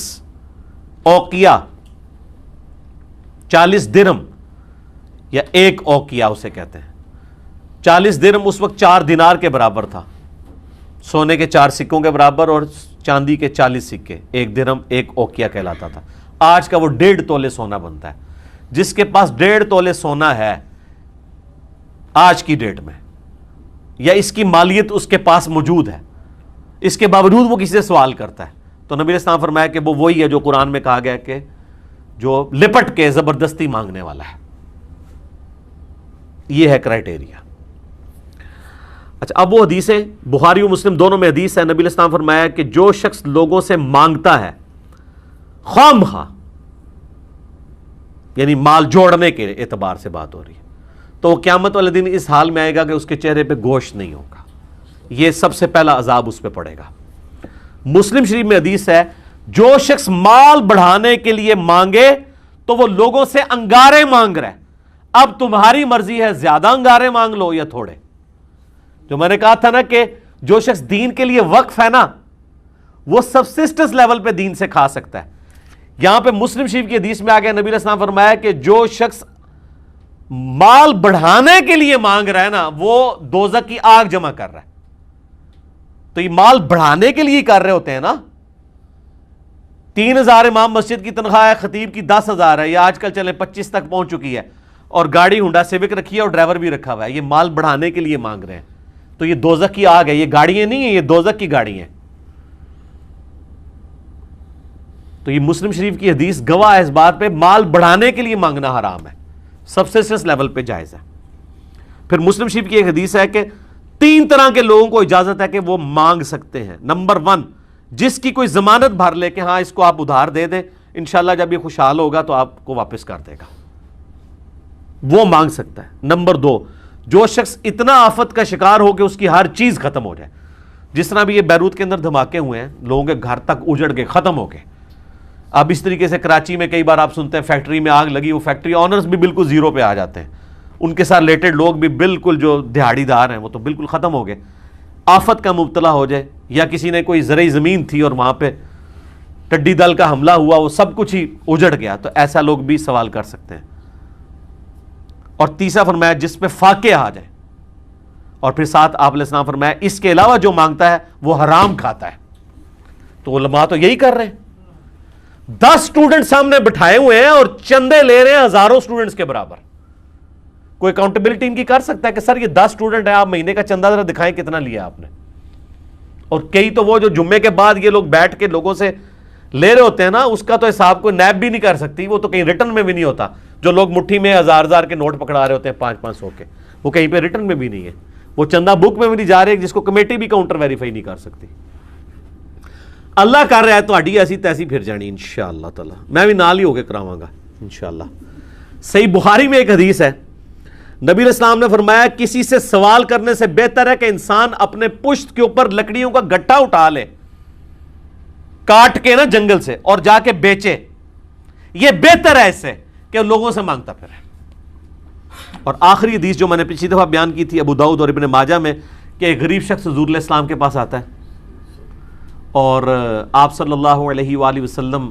اوقیہ, 40 درہم یا 1 اوقیہ اسے کہتے ہیں, 40 درہم اس وقت 4 دینار کے برابر تھا, سونے کے 4 سکوں کے برابر, اور چاندی کے 40 سکے, 1 درہم 1 اوقیہ کہلاتا تھا. آج کا وہ 1.5 تولے سونا بنتا ہے. جس کے پاس 1.5 تولے سونا ہے آج کی ڈیٹ میں, یا اس کی مالیت اس کے پاس موجود ہے, اس کے باوجود وہ کسی سے سوال کرتا ہے, تو نبی علیہ السلام فرمایا کہ وہ وہی ہے جو قرآن میں کہا گیا کہ جو لپٹ کے زبردستی مانگنے والا ہے. یہ ہے کرائٹیریا. اچھا, اب وہ حدیثیں بخاری و مسلم دونوں میں حدیث ہے. نبی علیہ السلام فرمایا کہ جو شخص لوگوں سے مانگتا ہے خواہ یعنی مال جوڑنے کے اعتبار سے بات ہو رہی ہے, تو وہ قیامت والے دن اس حال میں آئے گا کہ اس کے چہرے پہ گوشت نہیں ہوگا. یہ سب سے پہلا عذاب اس پہ پڑے گا. مسلم شریف میں حدیث ہے جو شخص مال بڑھانے کے لیے مانگے تو وہ لوگوں سے انگارے مانگ رہا ہے. اب تمہاری مرضی ہے, زیادہ انگارے مانگ لو یا تھوڑے. جو میں نے کہا تھا نا کہ جو شخص دین کے لیے وقف ہے نا وہ سبسسٹنس لیول پہ دین سے کھا سکتا ہے. یہاں پہ مسلم شریف کی حدیث میں آ گیا, نبی علیہ السلام فرمایا کہ جو شخص مال بڑھانے کے لیے مانگ رہا ہے نا وہ دوزخ کی آگ جمع کر رہا ہے. تو یہ مال بڑھانے کے لیے کر رہے ہوتے ہیں نا. 3,000 امام مسجد کی تنخواہ ہے, خطیب کی 10,000 ہے, یا آج کل چلے 25 تک پہنچ چکی ہے, اور گاڑی ہونڈا سیوک رکھی ہے اور ڈرائیور بھی رکھا ہوا ہے. یہ مال بڑھانے کے لیے مانگ رہے ہیں, تو یہ دوزخ کی آگ ہے. یہ گاڑیاں نہیں ہیں, یہ دوزخ کی گاڑی ہیں. تو یہ مسلم شریف کی حدیث گواہ ہے اس بات پہ, مال بڑھانے کے لیے مانگنا حرام ہے, سبسسٹنس لیول پہ جائز ہے. پھر مسلم شریف کی ایک حدیث ہے کہ 3 طرح کے لوگوں کو اجازت ہے کہ وہ مانگ سکتے ہیں. نمبر 1, جس کی کوئی ضمانت بھر لے کہ ہاں اس کو آپ ادھار دے دیں, انشاءاللہ جب یہ خوشحال ہوگا تو آپ کو واپس کر دے گا, وہ مانگ سکتا ہے. نمبر 2, جو شخص اتنا آفت کا شکار ہو کہ اس کی ہر چیز ختم ہو جائے, جس طرح بھی یہ بیروت کے اندر دھماکے ہوئے ہیں, لوگوں کے گھر تک اجڑ کے ختم ہو گئے. اب اس طریقے سے کراچی میں کئی بار آپ سنتے ہیں فیکٹری میں آگ لگی, وہ فیکٹری آنرز بھی بالکل زیرو پہ آ جاتے ہیں, ان کے ساتھ ریلیٹڈ لوگ بھی بالکل جو دہاڑی دار ہیں وہ تو بالکل ختم ہو گئے. آفت کا مبتلا ہو جائے, یا کسی نے کوئی زرعی زمین تھی اور وہاں پہ ٹڈی دل کا حملہ ہوا, وہ سب کچھ ہی اجڑ گیا, تو ایسا لوگ بھی سوال کر سکتے ہیں. اور تیسرا فرمایا جس پہ فاقے آ جائے, اور پھر ساتھ آپ علیہ السلام فرمایا اس کے علاوہ جو مانگتا ہے وہ حرام کھاتا ہے. تو علماء تو یہی کر رہے ہیں, 10 اسٹوڈنٹ سامنے بٹھائے ہوئے ہیں اور چندے لے رہے ہیں ہزاروں اسٹوڈنٹس کے برابر. کوئی اکاؤنٹیبلٹی ان کی کر سکتا ہے کہ سر یہ 10 اسٹوڈنٹ ہیں, آپ مہینے کا چندہ ذرا دکھائیں کتنا لیا آپ نے. اور کئی تو وہ جو جمعے کے بعد یہ لوگ بیٹھ کے لوگوں سے لے رہے ہوتے ہیں نا, اس کا تو حساب کوئی نیب بھی نہیں کر سکتی, وہ تو کہیں ریٹرن میں بھی نہیں ہوتا. جو لوگ مٹھی میں ہزار کے نوٹ پکڑا رہے ہوتے ہیں 500 کے, وہ کہیں پہ ریٹرن میں بھی نہیں ہے, وہ چندہ بک میں بھی نہیں جا رہے, جس کو کمیٹی بھی کاؤنٹر ویریفائی نہیں کر سکتی. اللہ کر رہا ہے تو اڈی ایسی تیسی پھر جانی انشاءاللہ تعالی. میں بھی نال ہی ہو کے کراواں گا انشاءاللہ. صحیح بخاری میں ایک حدیث ہے, نبی علیہ السلام نے فرمایا کسی سے سوال کرنے سے بہتر ہے کہ انسان اپنے پشت کے اوپر لکڑیوں کا گٹھا اٹھا لے, کاٹ کے نا جنگل سے, اور جا کے بیچے. یہ بہتر ہے اس سے کہ لوگوں سے مانگتا پھرے. اور آخری حدیث جو میں نے پچھلی دفعہ بیان کی تھی ابو داؤد اور ابن ماجہ میں, کہ ایک غریب شخص حضور علیہ السلام کے پاس آتا ہے اور آپ صلی اللہ علیہ وآلہ وسلم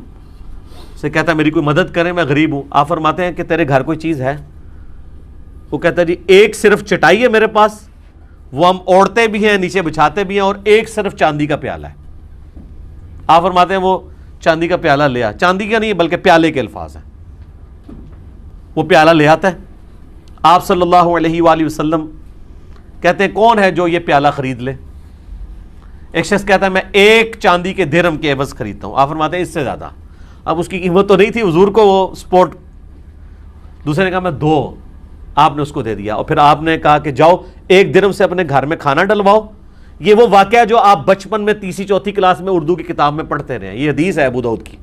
سے کہتا ہے میری کوئی مدد کریں, میں غریب ہوں. آپ فرماتے ہیں کہ تیرے گھر کوئی چیز ہے؟ وہ کہتا ہے جی ایک صرف چٹائی ہے میرے پاس, وہ ہم اوڑھتے بھی ہیں, نیچے بچھاتے بھی ہیں, اور ایک صرف چاندی کا پیالہ ہے. آپ فرماتے ہیں وہ چاندی کا پیالہ لیا, چاندی کا نہیں بلکہ پیالے کے الفاظ ہیں. وہ پیالہ لے آتا ہے, آپ صلی اللہ علیہ وآلہ وسلم کہتے ہیں کون ہے جو یہ پیالہ خرید لے؟ ایک شخص کہتا ہے میں ایک چاندی کے درہم کے عوض خریدتا ہوں. آپ فرماتے ہیں اس سے زیادہ. اب اس کی قیمت تو نہیں تھی, حضور کو وہ سپورٹ. دوسرے نے کہا میں 2, آپ نے اس کو دے دیا. اور پھر آپ نے کہا کہ جاؤ ایک درہم سے اپنے گھر میں کھانا ڈلواؤ. یہ وہ واقعہ جو آپ بچپن میں 3ری 4تھی کلاس میں اردو کی کتاب میں پڑھتے رہے ہیں, یہ حدیث ہے ابو داؤد کی.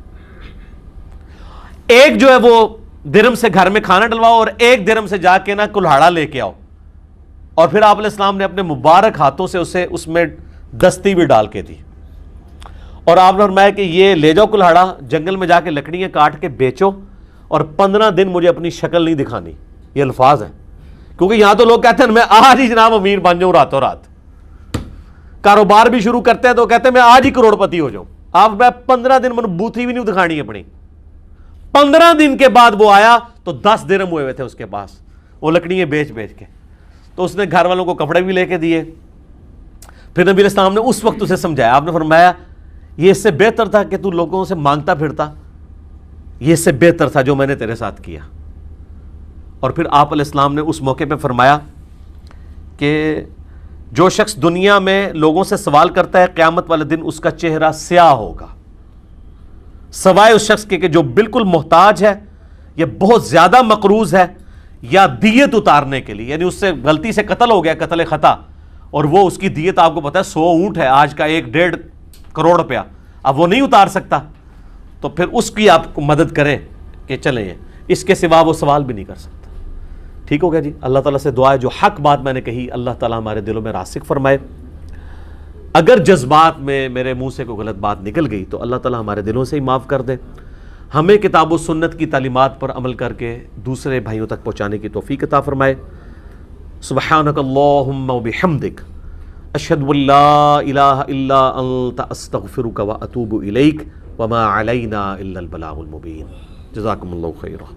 ایک جو ہے وہ درہم سے گھر میں کھانا ڈلواؤ, اور ایک درہم سے جا کے نا کلہاڑا لے کے آؤ. اور پھر آپ علیہ السلام نے اپنے مبارک ہاتھوں سے اسے اس میں دستی بھی ڈال کے دی, اور آپ نے فرمایا کہ یہ لے جاؤ کلہاڑا, جنگل میں جا کے لکڑیاں کاٹ کے بیچو, اور 15 دن مجھے اپنی شکل نہیں دکھانی. یہ الفاظ ہیں, کیونکہ یہاں تو لوگ کہتے ہیں میں آج ہی جناب امیر بن جاؤں راتوں رات. کاروبار بھی شروع کرتے ہیں تو کہتے ہیں میں آج ہی کروڑ پتی ہو جاؤں. آپ میں 15 دن من بوتھی بھی نہیں دکھانی اپنی. 15 دن کے بعد وہ آیا تو 10 درہم ہوئے تھے اس کے پاس, وہ لکڑیاں بیچ کے. تو اس نے گھر والوں کو کپڑے بھی لے کے دیے. پھر نبی علیہ السلام نے اس وقت اسے سمجھایا, آپ نے فرمایا یہ اس سے بہتر تھا کہ تو لوگوں سے مانگتا پھرتا, یہ اس سے بہتر تھا جو میں نے تیرے ساتھ کیا. اور پھر آپ علیہ السلام نے اس موقع پہ فرمایا کہ جو شخص دنیا میں لوگوں سے سوال کرتا ہے قیامت والے دن اس کا چہرہ سیاہ ہوگا, سوائے اس شخص کے کہ جو بالکل محتاج ہے, یہ بہت زیادہ مقروض ہے, یا دیت اتارنے کے لیے, یعنی اس سے غلطی سے قتل ہو گیا, قتل خطا, اور وہ اس کی دیت آپ کو پتا ہے 100 اونٹ ہے آج کا, 1.5 کروڑ روپیہ, اب وہ نہیں اتار سکتا. تو پھر اس کی آپ کو مدد کریں کہ چلیں, اس کے سوا وہ سوال بھی نہیں کر سکتا. ٹھیک ہو گیا جی. اللہ تعالیٰ سے دعا ہے جو حق بات میں نے کہی اللہ تعالیٰ ہمارے دلوں میں راسخ فرمائے. اگر جذبات میں میرے منہ سے کوئی غلط بات نکل گئی تو اللہ تعالیٰ ہمارے دلوں سے ہی معاف کر دے. ہمیں کتاب و سنت کی تعلیمات پر عمل کر کے دوسرے بھائیوں تک پہنچانے کی توفیق عطا فرمائے. سبحانک اللہم و بحمدک, اشہد ان لا الہ الا انت, استغفرک و اتوب الیک, وما علینا الا البلاغ المبین. جزاکم اللہ خیرا.